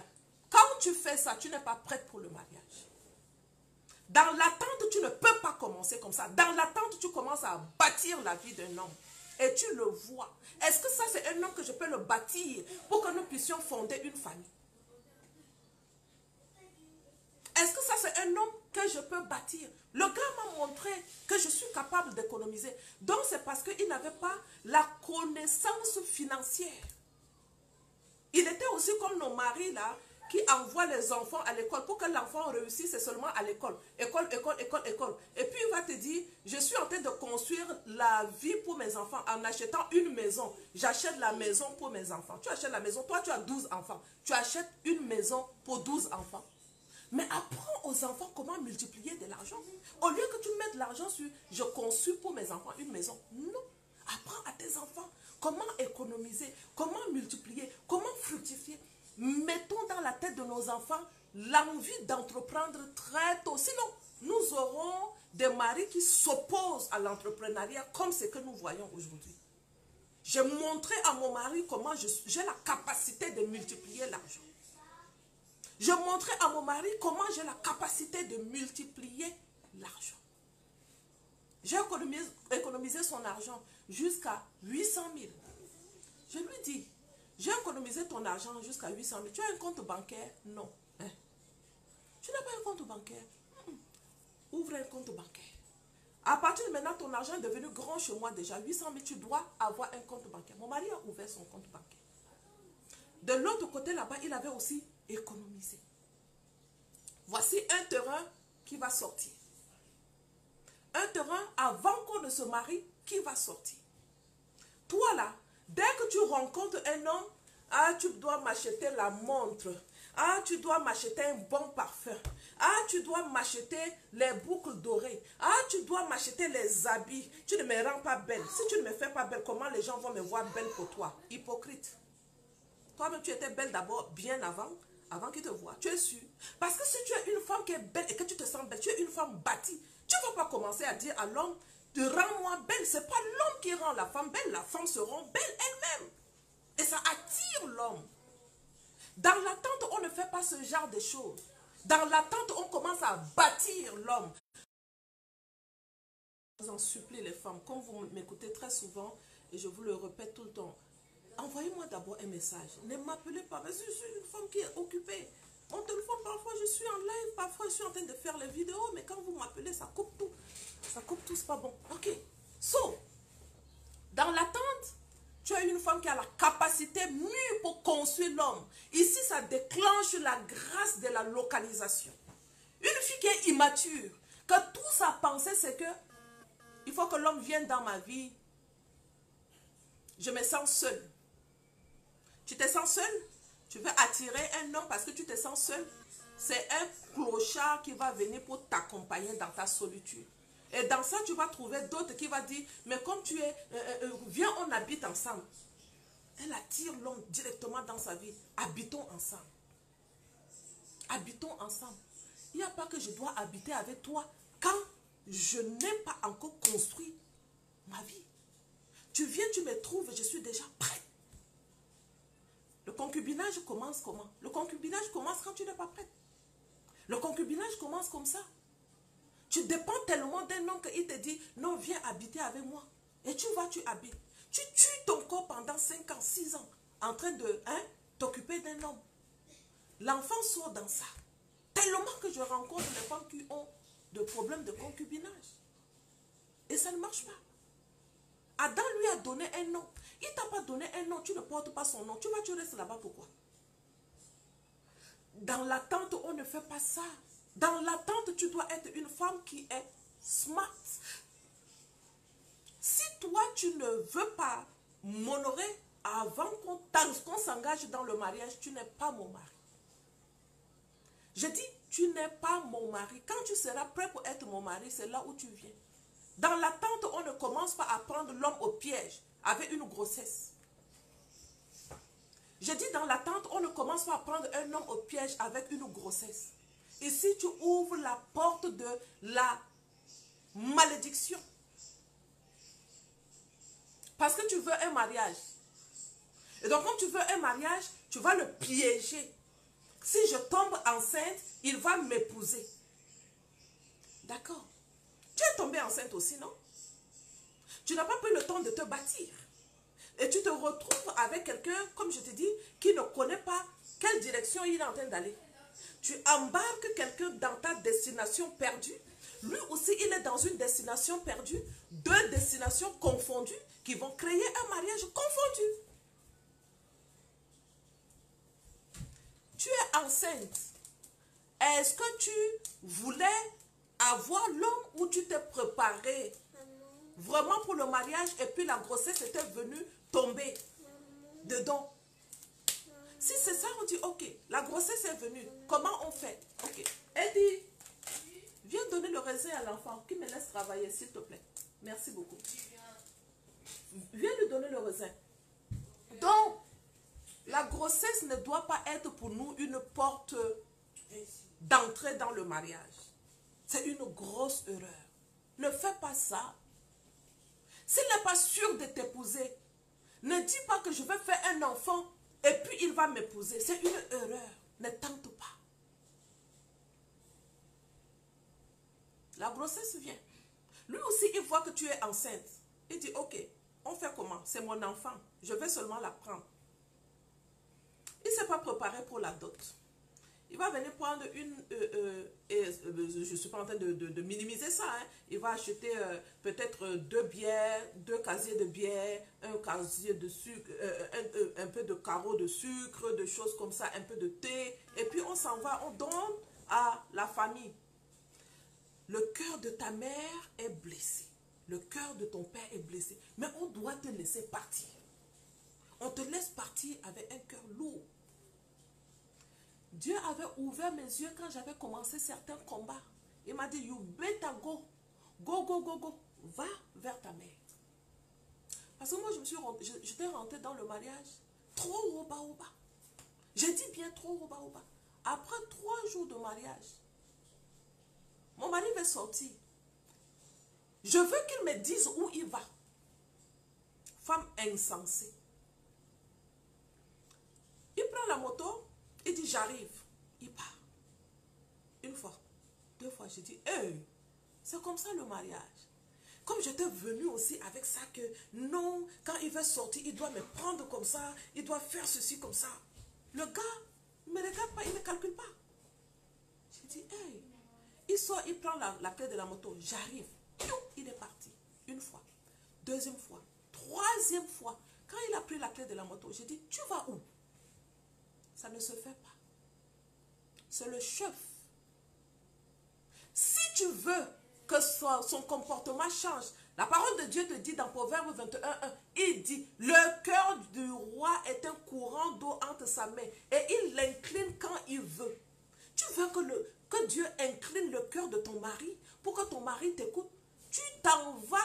Speaker 1: Quand tu fais ça, tu n'es pas prête pour le mariage. Dans l'attente, tu ne peux pas commencer comme ça. Dans l'attente, tu commences à bâtir la vie d'un homme. Et tu le vois. Est-ce que ça, c'est un homme que je peux le bâtir pour que nous puissions fonder une famille? Est-ce que ça, c'est un homme que je peux bâtir? Le gars m'a montré que je suis capable d'économiser. Donc, c'est parce qu'il n'avait pas la connaissance financière. Il était aussi comme nos maris, là, qui envoient les enfants à l'école. Pour que l'enfant réussisse, c'est seulement à l'école. École, école, école, école. Et puis, il va te dire, je suis en train de construire la vie pour mes enfants en achetant une maison. J'achète la maison pour mes enfants. Tu achètes la maison, toi, tu as 12 enfants. Tu achètes une maison pour 12 enfants. Mais apprends aux enfants comment multiplier de l'argent. Au lieu que tu mettes l'argent sur « je conçus pour mes enfants une maison ». Non. Apprends à tes enfants comment économiser, comment multiplier, comment fructifier. Mettons dans la tête de nos enfants l'envie d'entreprendre très tôt. Sinon, nous aurons des maris qui s'opposent à l'entrepreneuriat comme ce que nous voyons aujourd'hui. J'ai montré à mon mari comment j'ai la capacité de multiplier l'argent. Je montrais à mon mari comment j'ai la capacité de multiplier l'argent. J'ai économisé son argent jusqu'à 800 000. Je lui dis, j'ai économisé ton argent jusqu'à 800 000. Tu as un compte bancaire? Non. Hein? Tu n'as pas un compte bancaire? Ouvre un compte bancaire. À partir de maintenant, ton argent est devenu grand chez moi déjà. 800 000, tu dois avoir un compte bancaire. Mon mari a ouvert son compte bancaire. De l'autre côté là-bas, il avait aussi économiser. Voici un terrain qui va sortir. Un terrain avant qu'on ne se marie qui va sortir. Toi là, dès que tu rencontres un homme, ah, tu dois m'acheter la montre. Ah, tu dois m'acheter un bon parfum. Ah, tu dois m'acheter les boucles dorées. Ah, tu dois m'acheter les habits. Tu ne me rends pas belle. Si tu ne me fais pas belle, comment les gens vont me voir belle pour toi? Hypocrite. Toi-même, tu étais belle d'abord, bien avant qu'ils te voient. Tu es sûr? Parce que si tu es une femme qui est belle et que tu te sens belle, tu es une femme bâtie. Tu ne vas pas commencer à dire à l'homme, rends-moi belle. Ce n'est pas l'homme qui rend la femme belle. La femme se rend belle elle-même. Et ça attire l'homme. Dans l'attente, on ne fait pas ce genre de choses. Dans l'attente, on commence à bâtir l'homme. Je vous en supplie les femmes, comme vous m'écoutez très souvent, et je vous le répète tout le temps, envoyez-moi d'abord un message. Ne m'appelez pas, parce que je suis une femme qui est occupée. Mon téléphone, parfois, je suis en live, parfois, je suis en train de faire les vidéos, mais quand vous m'appelez, ça coupe tout. Ça coupe tout, c'est pas bon. Ok. So, dans l'attente, tu as une femme qui a la capacité mûre pour construire l'homme. Ici, ça déclenche la grâce de la localisation. Une fille qui est immature, que toute sa pensée, c'est que il faut que l'homme vienne dans ma vie. Je me sens seule. Tu te sens seule? Tu veux attirer un homme parce que tu te sens seule? c'est un clochard qui va venir pour t'accompagner dans ta solitude. Et dans ça, tu vas trouver d'autres qui vont dire, mais comme tu es, viens, on habite ensemble. Elle attire l'homme directement dans sa vie. Habitons ensemble. Habitons ensemble. Il n'y a pas que je dois habiter avec toi quand je n'ai pas encore construit ma vie. Tu viens, tu me trouves, je suis déjà prêt. Le concubinage commence comment? Le concubinage commence quand tu n'es pas prête. Le concubinage commence comme ça. Tu dépends tellement d'un homme qu'il te dit, non, viens habiter avec moi. Et tu vas, tu habites. Tu tues ton corps pendant 5 ans, 6 ans, en train de t'occuper d'un homme. L'enfant sort dans ça. Tellement que je rencontre les femmes qui ont des problèmes de concubinage. Et ça ne marche pas. Adam lui a donné un nom. Il ne t'a pas donné un nom, tu ne portes pas son nom. Tu restes là-bas pourquoi? Dans l'attente, on ne fait pas ça. Dans l'attente, tu dois être une femme qui est smart. Si toi, tu ne veux pas m'honorer avant qu'on s'engage dans le mariage, tu n'es pas mon mari. Je dis, tu n'es pas mon mari. Quand tu seras prêt pour être mon mari, c'est là où tu viens. Dans l'attente, on ne commence pas à prendre l'homme au piège avec une grossesse. Je dis, dans l'attente, on ne commence pas à prendre un homme au piège avec une grossesse. Ici, tu ouvres la porte de la malédiction. Parce que tu veux un mariage. Et donc, quand tu veux un mariage, tu vas le piéger. Si je tombe enceinte, il va m'épouser. D'accord. Tu es tombée enceinte aussi, non? Tu n'as pas pris le temps de te bâtir. Et tu te retrouves avec quelqu'un, comme je te dis, qui ne connaît pas quelle direction il est en train d'aller. Tu embarques quelqu'un dans ta destination perdue. Lui aussi, il est dans une destination perdue. 2 destinations confondues qui vont créer un mariage confondu. Tu es enceinte. Est-ce que tu voulais avoir l'homme ou tu t'es préparé vraiment pour le mariage et puis la grossesse était venue tomber dedans? Si c'est ça, on dit ok, la grossesse est venue. Comment on fait? Ok. Elle dit, viens donner le raisin à l'enfant qui me laisse travailler, s'il te plaît. Merci beaucoup. Viens lui donner le raisin. Donc, la grossesse ne doit pas être pour nous une porte d'entrée dans le mariage. C'est une grosse erreur. Ne fais pas ça. S'il n'est pas sûr de t'épouser, ne dis pas que je vais faire un enfant et puis il va m'épouser. C'est une erreur. Ne tente pas. La grossesse vient. Lui aussi, il voit que tu es enceinte. Il dit, ok, on fait comment? C'est mon enfant. Je vais seulement la prendre. Il ne s'est pas préparé pour la dot. Il va venir prendre une... je ne suis pas en train de minimiser ça. Hein. Il va acheter peut-être 2 bières, 2 casiers de bière, un casier de sucre, un peu de carreau de sucre, de choses comme ça, un peu de thé. Et puis on s'en va, on donne à la famille. Le cœur de ta mère est blessé. Le cœur de ton père est blessé. Mais on doit te laisser partir. On te laisse partir avec un cœur lourd. Dieu avait ouvert mes yeux quand j'avais commencé certains combats. Il m'a dit, you better go. Go, go, go, go. Va vers ta mère. Parce que moi, j'étais rentrée dans le mariage trop au bas, au bas. J'ai dit bien trop au bas, au bas. Après 3 jours de mariage, mon mari va sortir. Je veux qu'il me dise où il va. Femme insensée. Il prend la moto, il dit j'arrive. Il part. 1 fois, 2 fois, j'ai dit, hey, c'est comme ça le mariage. Comme j'étais venue aussi avec ça que non, quand il veut sortir, il doit me prendre comme ça, il doit faire ceci comme ça. Le gars ne me regarde pas, il ne me calcule pas. J'ai dit, hey, il sort, il prend la clé de la moto, j'arrive. Il est parti. 1 fois, 2e fois, 3e fois. Quand il a pris la clé de la moto, j'ai dit, tu vas où? Ça ne se fait pas. C'est le chef. Si tu veux que son comportement change, la parole de Dieu te dit dans Proverbe 21:1, il dit, le cœur du roi est un courant d'eau entre sa main et il l'incline quand il veut. Tu faire que Dieu incline le cœur de ton mari pour que ton mari t'écoute, tu t'en vas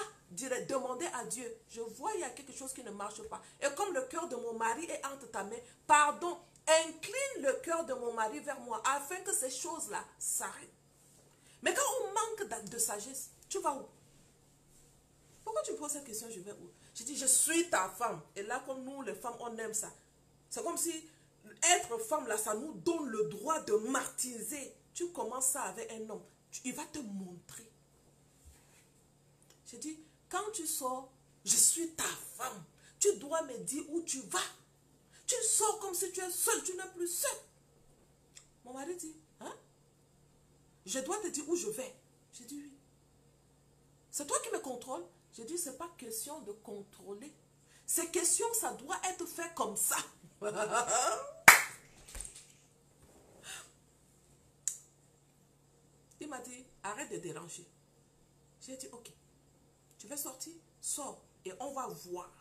Speaker 1: demander à Dieu. Je vois, il y a quelque chose qui ne marche pas. Et comme le cœur de mon mari est entre ta main, pardon, incline le cœur de mon mari vers moi afin que ces choses-là s'arrêtent. Mais quand on manque de sagesse, tu vas où? Pourquoi tu me poses cette question, je vais où? Je dis, je suis ta femme. Et là, comme nous, les femmes, on aime ça. C'est comme si être femme, là, ça nous donne le droit de martyriser. Tu commences ça avec un homme. Il va te montrer. Je dis, quand tu sors, je suis ta femme. Tu dois me dire où tu vas. Tu sors comme si tu es seule, tu n'es plus seule. Mon mari dit, hein? Je dois te dire où je vais. J'ai dit oui. C'est toi qui me contrôles? J'ai dit, ce n'est pas question de contrôler. C'est question, ça doit être fait comme ça. Il m'a dit, arrête de déranger. J'ai dit, ok. Tu veux sortir? Sors et on va voir.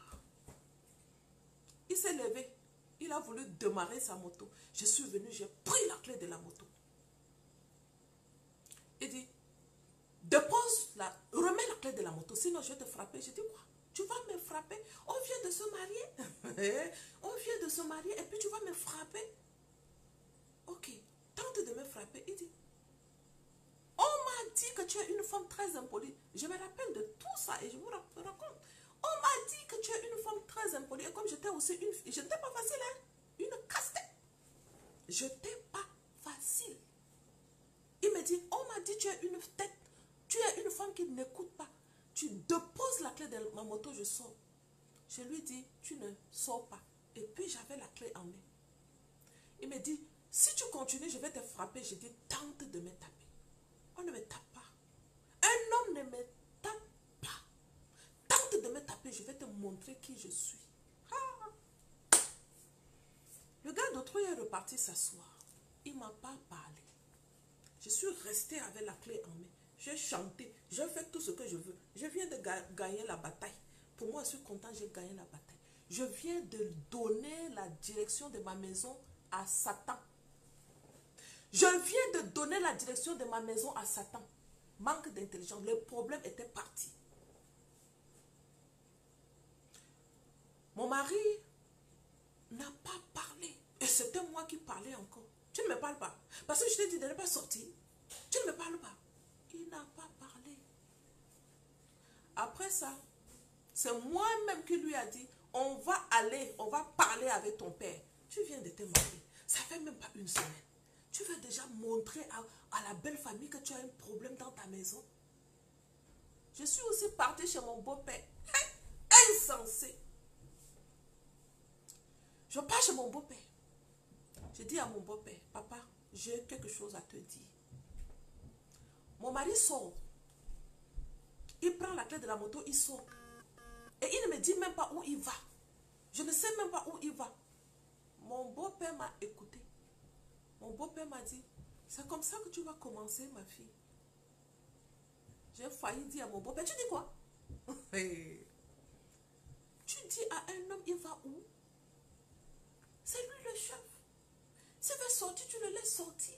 Speaker 1: Il s'est levé. Il a voulu démarrer sa moto. Je suis venue, j'ai pris la clé de la moto. Il dit, remets la clé de la moto, sinon je vais te frapper. Je dis, quoi? Tu vas me frapper? On vient de se marier. On vient de se marier et puis tu vas me frapper. Ok, tente de me frapper. Il dit, on m'a dit que tu es une femme très impolie. Je me rappelle de tout ça et je vous raconte. On m'a dit que tu es une femme très impolie. Et comme j'étais aussi une fille, je n'étais pas facile, hein? Une casse-tête. Je n'étais pas facile. Il me dit, on m'a dit tu es une tête. Tu es une femme qui n'écoute pas. Tu déposes la clé de ma moto, je sors. Je lui dis, tu ne sors pas. Et puis j'avais la clé en main. Il me dit, si tu continues, je vais te frapper. Je dis, tente de me taper. On ne me tape pas. Un homme ne me tape pas. Tente de me taper, je vais te montrer qui je suis. Ah. Le gars d'autrui est reparti s'asseoir. Il ne m'a pas parlé. Je suis restée avec la clé en main. J'ai chanté, j'ai fait tout ce que je veux. Je viens de gagner la bataille. Pour moi, je suis content, j'ai gagné la bataille. Je viens de donner la direction de ma maison à Satan. Je viens de donner la direction de ma maison à Satan. Manque d'intelligence, le problème était parti. Mon mari n'a pas parlé. Et c'était moi qui parlais encore. Tu ne me parles pas. Parce que je t'ai dit de ne pas sortir. Tu ne me parles pas. Il n'a pas parlé. Après ça, c'est moi-même qui lui a dit, on va aller, on va parler avec ton père. Tu viens de te marier. Ça fait même pas une semaine. Tu veux déjà montrer à la belle famille que tu as un problème dans ta maison. Je suis aussi partie chez mon beau-père. Insensé. Je pars chez mon beau-père. Je dis à mon beau-père, papa, j'ai quelque chose à te dire. Mon mari sort. Il prend la clé de la moto, il sort. Et il ne me dit même pas où il va. Je ne sais même pas où il va. Mon beau-père m'a écouté. Mon beau-père m'a dit, c'est comme ça que tu vas commencer, ma fille. J'ai failli dire à mon beau-père, tu dis quoi? Tu dis à un homme, il va où? C'est lui le chef. S'il veut sortir, tu le laisses sortir.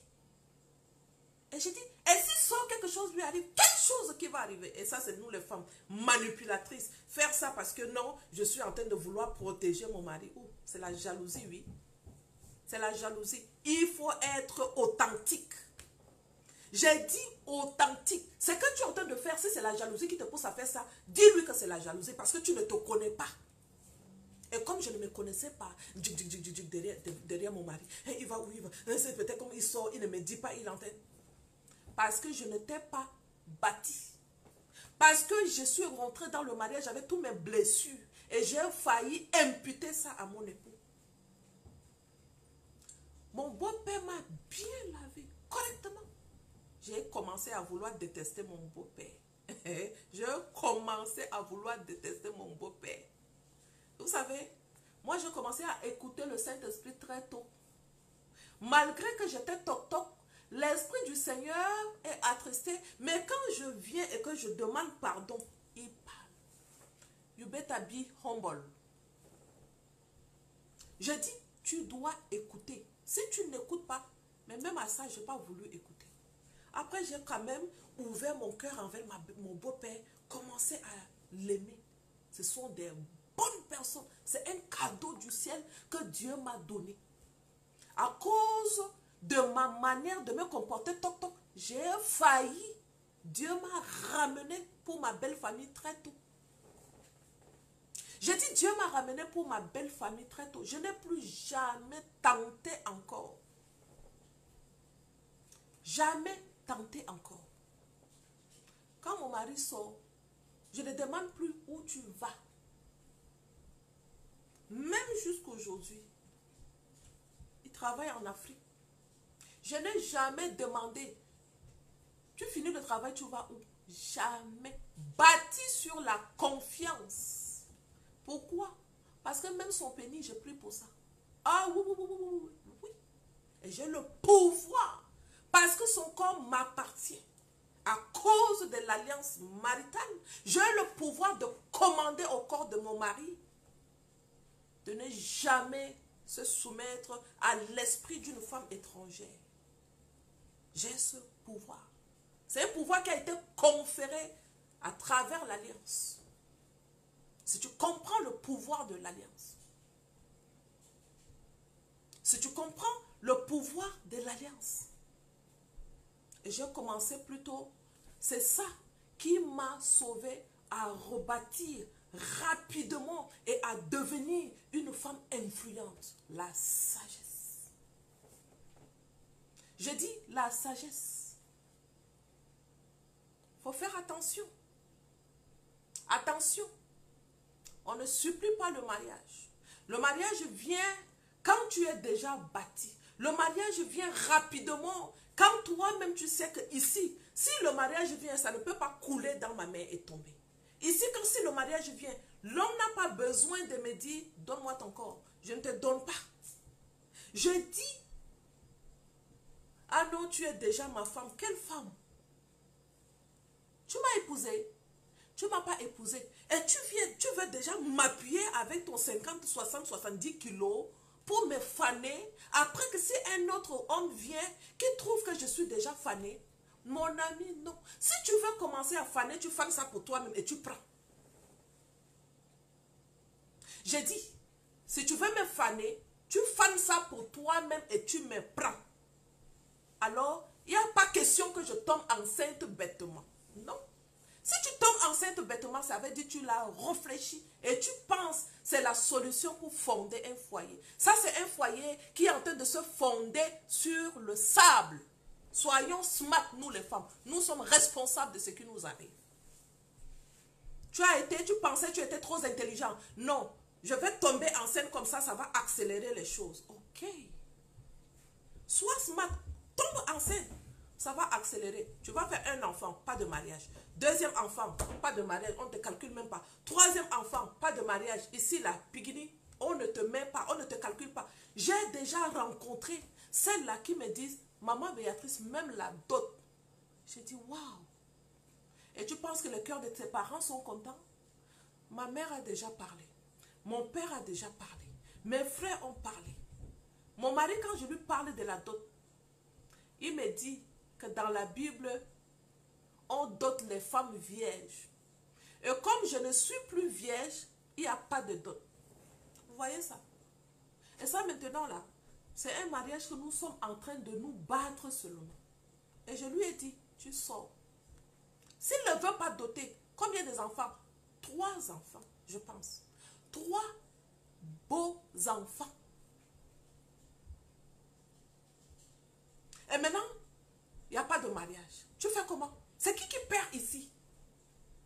Speaker 1: Et j'ai dit, et si sort quelque chose lui arrive, quelque chose qui va arriver. Et ça, c'est nous les femmes manipulatrices. Faire ça parce que non, je suis en train de vouloir protéger mon mari. Oh, c'est la jalousie, oui. C'est la jalousie. Il faut être authentique. J'ai dit authentique. Ce que tu es en train de faire, si c'est la jalousie qui te pousse à faire ça, dis-lui que c'est la jalousie parce que tu ne te connais pas. Et comme je ne me connaissais pas, derrière mon mari, il va où il va, c'est peut-être comme il sort, il ne me dit pas, il entend. Parce que je ne t'ai pas bâti. Parce que je suis rentrée dans le mariage avec toutes mes blessures. Et j'ai failli imputer ça à mon époux. Mon beau-père m'a bien lavé, correctement. J'ai commencé à vouloir détester mon beau-père. J'ai commencé à vouloir détester mon beau-père. Vous savez, moi j'ai commencé à écouter le Saint-Esprit très tôt. Malgré que j'étais toc-toc, l'Esprit du Seigneur est attristé. Mais quand je viens et que je demande pardon, il parle. You better be humble. Je dis, tu dois écouter. Si tu n'écoutes pas, Mais même à ça, je n'ai pas voulu écouter. Après, j'ai quand même ouvert mon cœur envers mon beau-père, commencé à l'aimer. Ce sont des bonnes personnes. C'est un cadeau du ciel que Dieu m'a donné. À cause de ma manière de me comporter, toc toc, j'ai failli. Dieu m'a ramené pour ma belle famille très tôt. J'ai dit, Dieu m'a ramené pour ma belle famille très tôt. Je n'ai plus jamais tenté encore. Jamais tenté encore. Quand mon mari sort, je ne demande plus où tu vas. Même jusqu'aujourd'hui, il travaille en Afrique. Je n'ai jamais demandé, tu finis le travail, tu vas où? Jamais. Bâti sur la confiance. Pourquoi? Parce que même son pénis, j'ai pris pour ça. Ah oui, oui, oui, oui, oui, oui. Et j'ai le pouvoir. Parce que son corps m'appartient. À cause de l'alliance maritale, j'ai le pouvoir de commander au corps de mon mari de ne jamais se soumettre à l'esprit d'une femme étrangère. J'ai ce pouvoir. C'est un pouvoir qui a été conféré à travers l'alliance. Si tu comprends le pouvoir de l'alliance, si tu comprends le pouvoir de l'alliance, et j'ai commencé plutôt, c'est ça qui m'a sauvé à rebâtir rapidement et à devenir une femme influente. La sagesse. Je dis la sagesse. Il faut faire attention. Attention. On ne supplie pas le mariage. Le mariage vient quand tu es déjà bâti. Le mariage vient rapidement quand toi-même tu sais que ici, si le mariage vient, ça ne peut pas couler dans ma main et tomber. Ici, quand si le mariage vient, l'homme n'a pas besoin de me dire, donne-moi ton corps. Je ne te donne pas. Je dis, ah non, tu es déjà ma femme. Quelle femme? Tu m'as épousée. Tu ne m'as pas épousé. Et tu veux déjà m'appuyer avec ton 50, 60, 70 kilos pour me faner. Après que si un autre homme vient qui trouve que je suis déjà fanée, mon ami, non. Si tu veux commencer à faner, tu fanes ça pour toi-même et tu prends. J'ai dit, si tu veux me faner, tu fanes ça pour toi-même et tu me prends. Alors, il n'y a pas question que je tombe enceinte bêtement. Non. Si tu tombes enceinte bêtement, ça veut dire que tu l'as réfléchi et tu penses que c'est la solution pour fonder un foyer. Ça, c'est un foyer qui est en train de se fonder sur le sable. Soyons smart, nous les femmes. Nous sommes responsables de ce qui nous arrive. Tu pensais que tu étais trop intelligent. Non, je vais tomber enceinte comme ça, ça va accélérer les choses. Ok. Sois smart, tombe enceinte. Ça va accélérer. Tu vas faire un enfant, pas de mariage. Deuxième enfant, pas de mariage, on ne te calcule même pas. Troisième enfant, pas de mariage. Ici, là, Pigini, on ne te met pas, on ne te calcule pas. J'ai déjà rencontré celles-là qui me disent, maman Béatrice, même la dot. J'ai dit, waouh. Et tu penses que le cœur de tes parents sont contents? Ma mère a déjà parlé. Mon père a déjà parlé. Mes frères ont parlé. Mon mari, quand je lui parle de la dot, il me dit que dans la Bible, on dote les femmes vierges. Et comme je ne suis plus vierge, il n'y a pas de dot. Vous voyez ça? Et ça maintenant là, c'est un mariage que nous sommes en train de nous battre selon nous. Et je lui ai dit, tu sors. S'il ne veut pas doter, combien des enfants? 3 enfants, je pense. 3 beaux enfants. Et maintenant, il n'y a pas de mariage. Tu fais comment? C'est qui perd ici?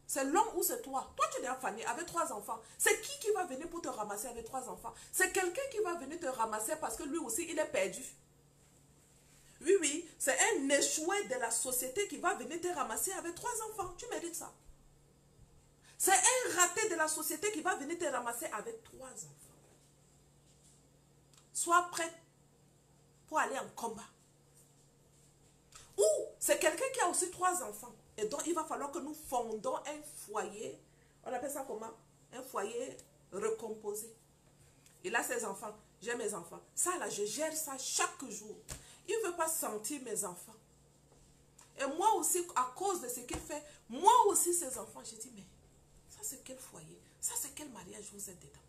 Speaker 1: C'est l'homme ou c'est toi? Toi, tu es déjà fané avec 3 enfants. C'est qui va venir pour te ramasser avec 3 enfants? C'est quelqu'un qui va venir te ramasser parce que lui aussi, il est perdu. Oui, oui, c'est un échoué de la société qui va venir te ramasser avec 3 enfants. Tu mérites ça. C'est un raté de la société qui va venir te ramasser avec 3 enfants. Sois prête pour aller en combat. Ou c'est quelqu'un qui a aussi 3 enfants. Et donc, il va falloir que nous fondons un foyer. On appelle ça comment? Un foyer recomposé. Il a ses enfants. j'ai mes enfants. Ça là, je gère ça chaque jour. Il ne veut pas sentir mes enfants. Et moi aussi, à cause de ce qu'il fait, moi aussi, ses enfants, j'ai dit, mais ça c'est quel foyer? Ça c'est quel mariage vous êtes dedans?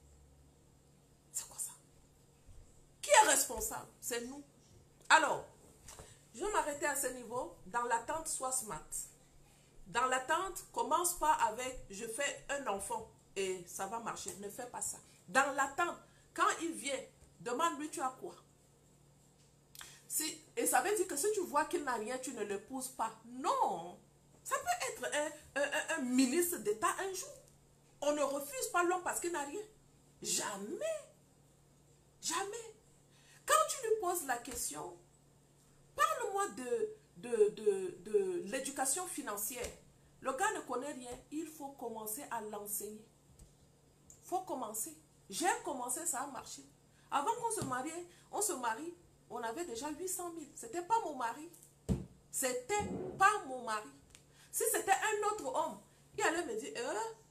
Speaker 1: C'est quoi ça? Qui est responsable? C'est nous. Alors, je vais m'arrêter à ce niveau. Dans l'attente, sois smart. Dans l'attente, commence pas avec, je fais un enfant et ça va marcher. Ne fais pas ça. Dans l'attente, quand il vient, demande-lui, tu as quoi? Et ça veut dire que si tu vois qu'il n'a rien, tu ne l'épouses pas. Non. Ça peut être un ministre d'État un jour. On ne refuse pas l'homme parce qu'il n'a rien. Jamais. Jamais. Quand tu lui poses la question, parle-moi de l'éducation financière. Le gars ne connaît rien. Il faut commencer à l'enseigner. Il faut commencer. J'ai commencé, ça a marché. Avant qu'on se marie, on avait déjà 800 000. Ce n'était pas mon mari. C'était pas mon mari. Si c'était un autre homme, il allait me dire,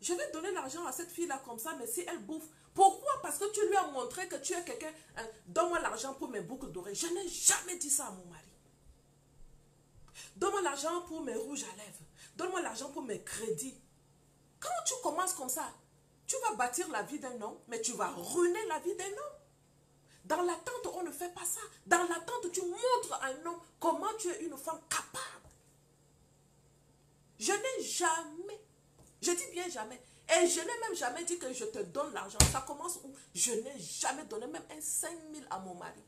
Speaker 1: je vais donner l'argent à cette fille-là comme ça, mais si elle bouffe. Pourquoi? Parce que tu lui as montré que tu es quelqu'un, donne-moi l'argent pour mes boucles d'oreilles. Je n'ai jamais dit ça à mon mari. Donne-moi l'argent pour mes rouges à lèvres. Donne-moi l'argent pour mes crédits. Quand tu commences comme ça, tu vas bâtir la vie d'un homme, mais tu vas ruiner la vie d'un homme. Dans l'attente, on ne fait pas ça. Dans l'attente, tu montres à un homme comment tu es une femme capable. Je n'ai jamais, je dis bien jamais, et je n'ai même jamais dit que je te donne l'argent. Ça commence où je n'ai jamais donné même un 5 000 à mon mari.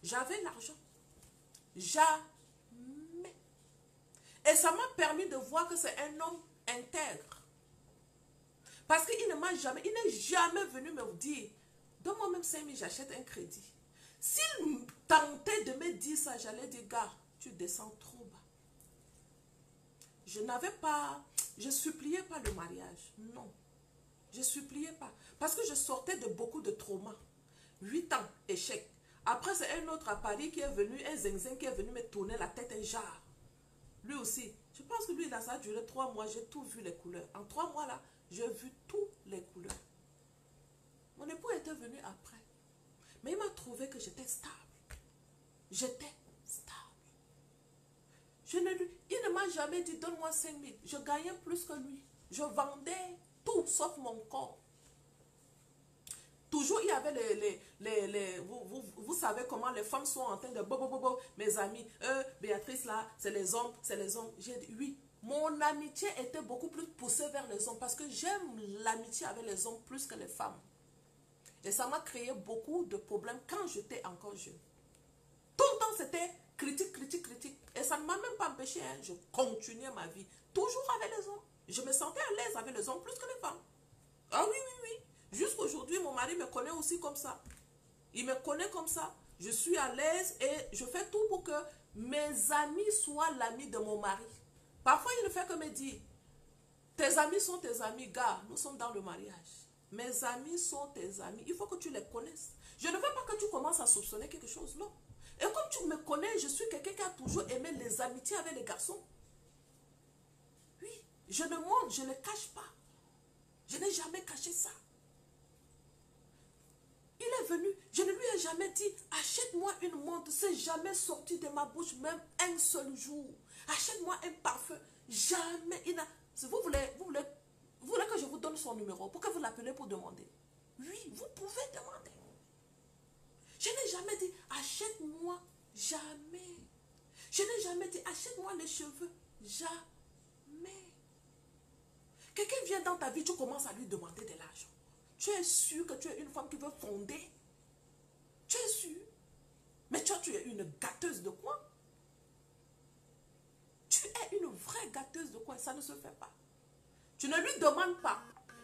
Speaker 1: J'avais l'argent. Jamais. Et ça m'a permis de voir que c'est un homme intègre. Parce qu'il ne m'a jamais, il n'est jamais venu me dire, donne-moi même 5 000, j'achète un crédit. S'il tentait de me dire ça, j'allais dire, gars, tu descends trop bas. Je n'avais pas, je suppliais pas le mariage. Non. Je suppliais pas. Parce que je sortais de beaucoup de traumas. 8 ans, échec. Après, c'est un autre à Paris qui est venu, un zinzin qui est venu me tourner la tête, un jar. Lui aussi. Je pense que lui, là, ça a duré 3 mois. J'ai tout vu les couleurs. En 3 mois, là, j'ai vu toutes les couleurs. Mon époux était venu après. Mais il m'a trouvé que j'étais stable. J'étais stable. Il ne m'a jamais dit, donne-moi 5 000. Je gagnais plus que lui. Je vendais tout, sauf mon corps. Toujours, il y avait vous savez comment les femmes sont en train de... Mes amis, Béatrice là, c'est les hommes, c'est les hommes. J'ai dit, oui, mon amitié était beaucoup plus poussée vers les hommes parce que j'aime l'amitié avec les hommes plus que les femmes. Et ça m'a créé beaucoup de problèmes quand j'étais encore jeune. Tout le temps, c'était critique, critique, critique. Et ça ne m'a même pas empêché. Hein. Je continuais ma vie. Toujours avec les hommes. Je me sentais à l'aise avec les hommes plus que les femmes. Ah oui, oui, oui. Jusqu'aujourd'hui, mon mari me connaît aussi comme ça. Il me connaît comme ça. Je suis à l'aise et je fais tout pour que mes amis soient l'ami de mon mari. Parfois, il ne fait que me dire, tes amis sont tes amis, gars. Nous sommes dans le mariage. Mes amis sont tes amis. Il faut que tu les connaisses. Je ne veux pas que tu commences à soupçonner quelque chose, non. Et comme tu me connais, je suis quelqu'un qui a toujours aimé les amitiés avec les garçons. Oui, je ne montre, je ne cache pas. Je n'ai jamais caché ça. Il est venu, je ne lui ai jamais dit, achète-moi une montre. C'est jamais sorti de ma bouche, même un seul jour. Achète-moi un parfum. Jamais. Vous voulez que je vous donne son numéro pour que vous l'appelez pour demander? Oui, vous pouvez demander. Je n'ai jamais dit, achète-moi. Jamais. Je n'ai jamais dit, achète-moi les cheveux. Jamais. Quelqu'un vient dans ta vie, tu commences à lui demander de l'argent. Tu es sûr que tu es une femme qui veut fonder? Tu es sûr? Mais toi, tu es une gâteuse de coin. Tu es une vraie gâteuse de coin. Ça ne se fait pas. Tu ne lui demandes pas.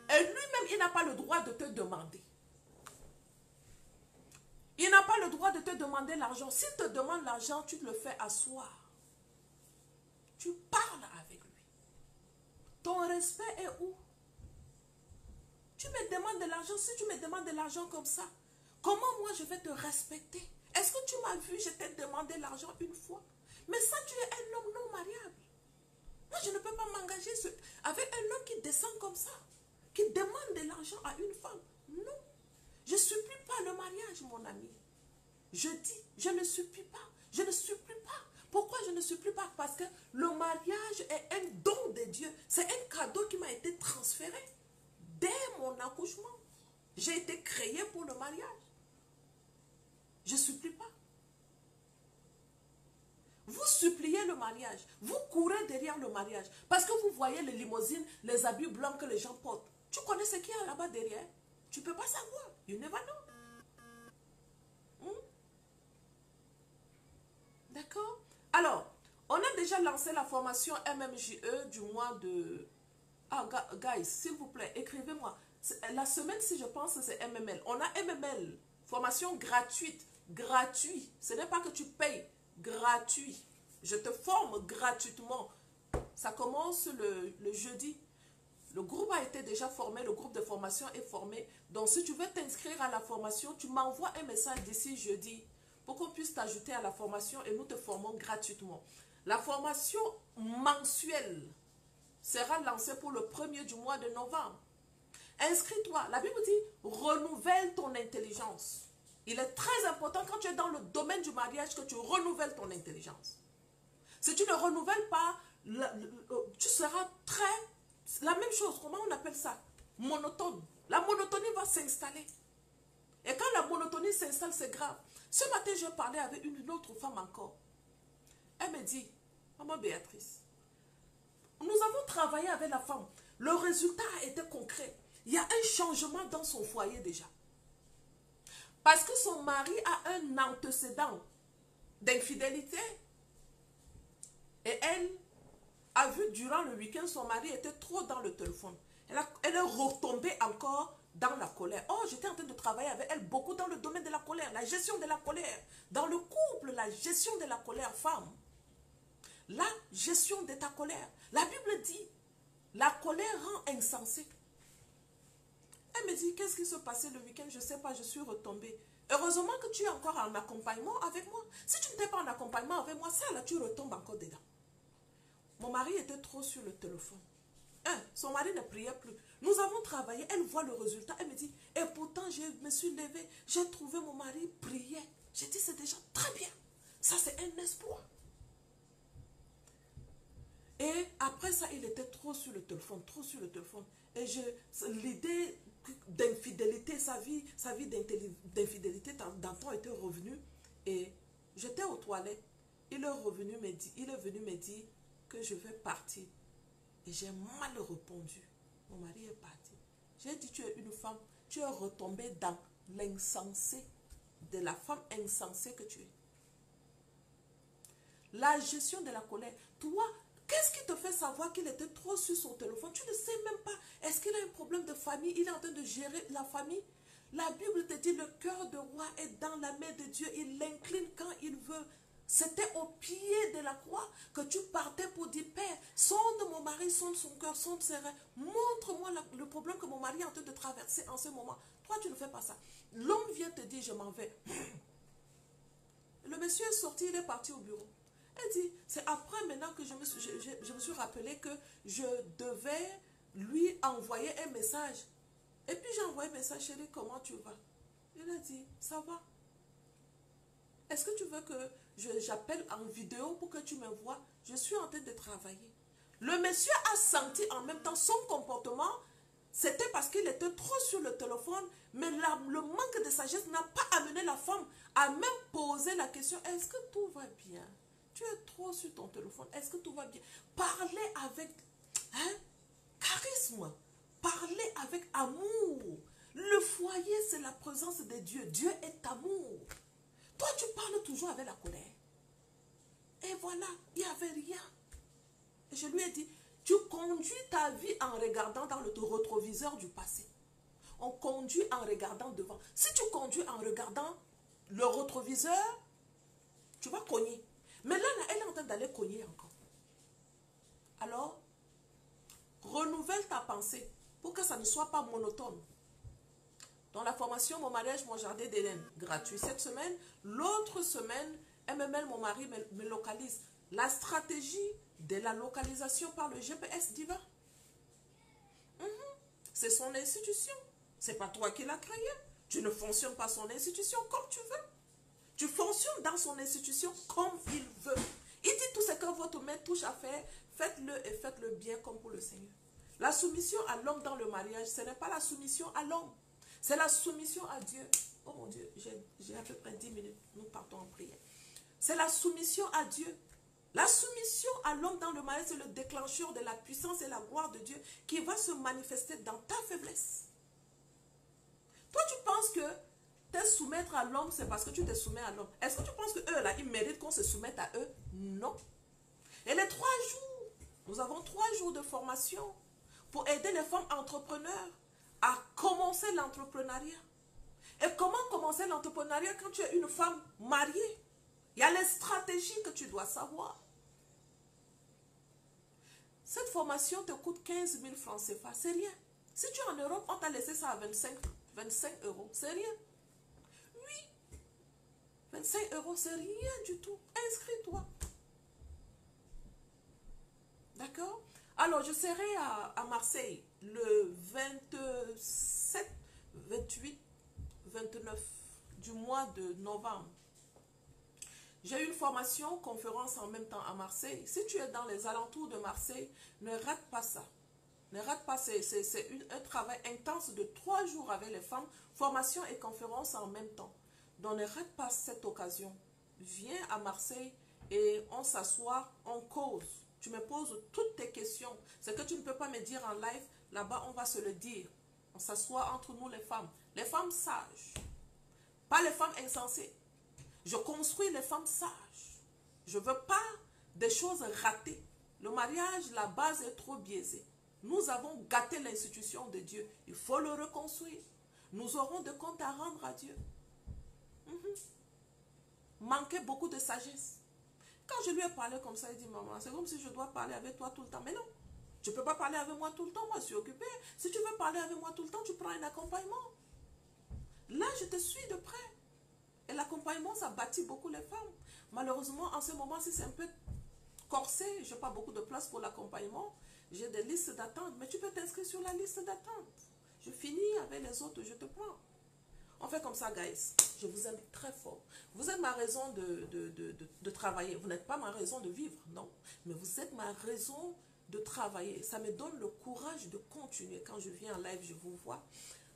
Speaker 1: Et lui-même, il n'a pas le droit de te demander. Il n'a pas le droit de te demander l'argent. S'il te demande l'argent, tu le fais asseoir. Tu parles avec lui. Ton respect est où? Tu me demandes de l'argent. Si tu me demandes de l'argent comme ça, comment moi je vais te respecter? Est-ce que tu m'as vu, je t'ai demandé l'argent une fois? Mais ça, tu es un homme non mariable. Moi, je ne peux pas m'engager avec un homme qui descend comme ça, qui demande de l'argent à une femme. Non. Je ne supplie pas le mariage, mon ami. Je dis, je ne supplie pas. Je ne supplie pas. Pourquoi je ne supplie pas? Parce que le mariage est un don de Dieu. C'est un cadeau qui m'a été transféré dès mon accouchement. J'ai été créée pour le mariage. Je ne supplie pas. Vous suppliez le mariage. Vous courez derrière le mariage. Parce que vous voyez les limousines, les habits blancs que les gens portent. Tu connais ce qu'il y a là-bas derrière? Tu ne peux pas savoir. You never know. D'accord? Alors, on a déjà lancé la formation MMJE du mois de... Ah, guys, s'il vous plaît, écrivez-moi. La semaine, si je pense, c'est MML. On a MML, formation gratuite. Gratuit. Ce n'est pas que tu payes. Gratuit. Je te forme gratuitement. Ça commence le jeudi. Le groupe a été déjà formé, le groupe de formation est formé. Donc, si tu veux t'inscrire à la formation, tu m'envoies un message d'ici jeudi pour qu'on puisse t'ajouter à la formation et nous te formons gratuitement. La formation mensuelle sera lancée pour le 1er du mois de novembre. Inscris-toi. La Bible dit, renouvelle ton intelligence. Il est très important quand tu es dans le domaine du mariage que tu renouvelles ton intelligence. Si tu ne renouvelles pas, tu seras très... La même chose, comment on appelle ça? Monotone. La monotonie va s'installer. Et quand la monotonie s'installe, c'est grave. Ce matin, je parlais avec une autre femme encore. Elle me dit, maman Béatrice, nous avons travaillé avec la femme. Le résultat a été concret. Il y a un changement dans son foyer déjà. Parce que son mari a un antécédent d'infidélité. Et elle a vu durant le week-end, son mari était trop dans le téléphone. Elle est retombée encore dans la colère. Oh, j'étais en train de travailler avec elle beaucoup dans le domaine de la colère, la gestion de la colère. Dans le couple, la gestion de la colère, femme. La gestion de ta colère. La Bible dit, la colère rend insensé. Elle me dit, qu'est-ce qui se passait le week-end? Je ne sais pas, je suis retombée. Heureusement que tu es encore en accompagnement avec moi. Si tu n'étais pas en accompagnement avec moi, ça là, tu retombes encore dedans. Mon mari était trop sur le téléphone. Son mari ne priait plus. Nous avons travaillé, elle voit le résultat. Elle me dit, et pourtant je me suis levée, j'ai trouvé mon mari prier. J'ai dit, c'est déjà très bien. Ça, c'est un espoir. Et après ça, il était trop sur le téléphone, trop sur le téléphone. Et l'idée d'infidélité, sa vie d'infidélité d'antan était revenue. Et j'étais aux toilettes. Il est venu me dire que je vais partir. Et j'ai mal répondu. Mon mari est parti. J'ai dit, tu es une femme, tu es retombée dans l'insensé de la femme insensée que tu es. La gestion de la colère. Toi, qu'est-ce qui te fait savoir qu'il était trop sur son téléphone? Tu ne sais même pas. Est-ce qu'il a un problème de famille? Il est en train de gérer la famille. La Bible te dit, le cœur de roi est dans la main de Dieu. Il l'incline quand il veut. C'était au pied de la croix que tu partais pour dire, Père, sonde mon mari, sonde son cœur, sonde ses reins. Montre-moi le problème que mon mari est en train de traverser en ce moment. Toi, tu ne fais pas ça. L'homme vient te dire, je m'en vais. Le monsieur est sorti, il est parti au bureau. Elle dit, c'est après maintenant que je me suis rappelé que je devais lui envoyer un message. Et puis j'ai envoyé un message, chérie, comment tu vas? Il a dit, ça va. Est-ce que tu veux que j'appelle en vidéo pour que tu me vois? Je suis en train de travailler. Le monsieur a senti en même temps son comportement. C'était parce qu'il était trop sur le téléphone. Mais le manque de sagesse n'a pas amené la femme à même poser la question, est-ce que tout va bien? Tu es trop sur ton téléphone. Est-ce que tout va bien? Parlez avec charisme. Parlez avec amour. Le foyer, c'est la présence de Dieu. Dieu est amour. Toi, tu parles toujours avec la colère. Et voilà, il n'y avait rien. Et je lui ai dit, tu conduis ta vie en regardant dans le rétroviseur du passé. On conduit en regardant devant. Si tu conduis en regardant le rétroviseur, tu vas cogner. Mais là, elle est en train d'aller cogner encore. Alors, renouvelle ta pensée pour que ça ne soit pas monotone. Dans la formation Mon mariage, mon jardin d'Éden, gratuit cette semaine. L'autre semaine, MML, mon mari me localise. La stratégie de la localisation par le GPS divin. C'est son institution. C'est pas toi qui l'as créé. Tu ne fonctionnes pas son institution comme tu veux. Tu fonctionnes dans son institution comme il veut. Il dit tout ce que votre main touche à faire, faites-le et faites-le bien comme pour le Seigneur. La soumission à l'homme dans le mariage, ce n'est pas la soumission à l'homme. C'est la soumission à Dieu. Oh mon Dieu, j'ai à peu près 10 minutes. Nous partons en prière. C'est la soumission à Dieu. La soumission à l'homme dans le mariage, c'est le déclencheur de la puissance et la gloire de Dieu qui va se manifester dans ta faiblesse. Toi, tu penses que te soumettre à l'homme, c'est parce que tu te soumets à l'homme. Est-ce que tu penses qu'eux, là, ils méritent qu'on se soumette à eux? Non. Et les 3 jours, nous avons 3 jours de formation pour aider les femmes entrepreneurs à commencer l'entrepreneuriat. Et comment commencer l'entrepreneuriat quand tu es une femme mariée? Il y a les stratégies que tu dois savoir. Cette formation te coûte 15 000 francs CFA, c'est rien. Si tu es en Europe, on t'a laissé ça à 25 euros, c'est rien. Oui, 25 euros, c'est rien du tout. Inscris-toi. D'accord? Alors, je serai à Marseille le 27, 28, 29 du mois de novembre. J'ai eu une formation, conférence en même temps à Marseille. Si tu es dans les alentours de Marseille, ne rate pas ça. Ne rate pas, c'est un travail intense de 3 jours avec les femmes, formation et conférence en même temps. Donc ne rate pas cette occasion. Viens à Marseille et on s'assoit, on cause. Tu me poses toutes tes questions. Ce que tu ne peux pas me dire en live, là-bas on va se le dire. On s'assoit entre nous les femmes sages. Pas les femmes insensées. Je construis les femmes sages. Je ne veux pas des choses ratées. Le mariage, la base est trop biaisée. Nous avons gâté l'institution de Dieu. Il faut le reconstruire. Nous aurons des comptes à rendre à Dieu. Manquait beaucoup de sagesse. Quand je lui ai parlé comme ça, il dit, maman, c'est comme si je dois parler avec toi tout le temps. Mais non, tu ne peux pas parler avec moi tout le temps. Moi, je suis occupée. Si tu veux parler avec moi tout le temps, tu prends un accompagnement. Là, je te suis de près. Et l'accompagnement, ça bâtit beaucoup les femmes. Malheureusement, en ce moment-ci, c'est un peu corsé. Je n'ai pas beaucoup de place pour l'accompagnement. J'ai des listes d'attente. Mais tu peux t'inscrire sur la liste d'attente. Je finis avec les autres, je te prends. On fait comme ça, guys. Je vous aime très fort. Vous êtes ma raison de travailler. Vous n'êtes pas ma raison de vivre, non. Mais vous êtes ma raison de travailler. Ça me donne le courage de continuer. Quand je viens en live, je vous vois.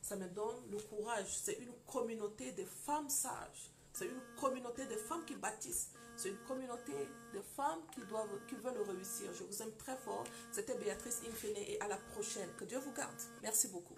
Speaker 1: Ça me donne le courage. C'est une communauté de femmes sages. C'est une communauté de femmes qui bâtissent. C'est une communauté de femmes qui veulent réussir. Je vous aime très fort. C'était Béatrice Infene et à la prochaine. Que Dieu vous garde. Merci beaucoup.